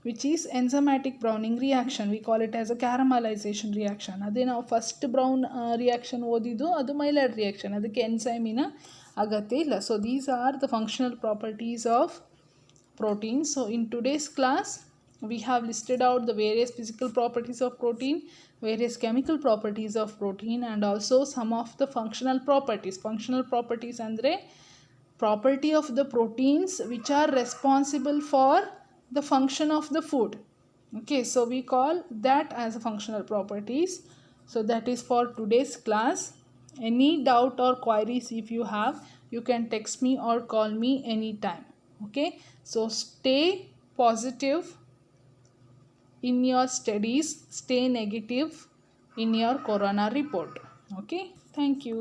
which is enzymatic browning reaction. We call it as a caramelisation reaction. ಅದೇ ನಾವು ಫಸ್ಟ್ ಬ್ರೌನ್ ರಿಯಾಕ್ಷನ್ ಓದಿದ್ದು ಅದು ಮೈಲಾರ್ಡ್ ರಿಯಾಕ್ಷನ್, ಅದಕ್ಕೆ ಎನ್ಸೈಮಿನ ಅಗತ್ಯ ಇಲ್ಲ. So these are the functional properties of protein. So in today's class we have listed out the various physical properties of protein, various chemical properties of protein, and also some of the functional properties. Functional properties andre property of the proteins which are responsible for the function of the food. Okay, so we call that as functional properties. So that is for today's class. Any doubt or queries if you have, you can text me or call me anytime. Okay, so stay positive in your studies, stay negative in your corona report. Okay, thank you.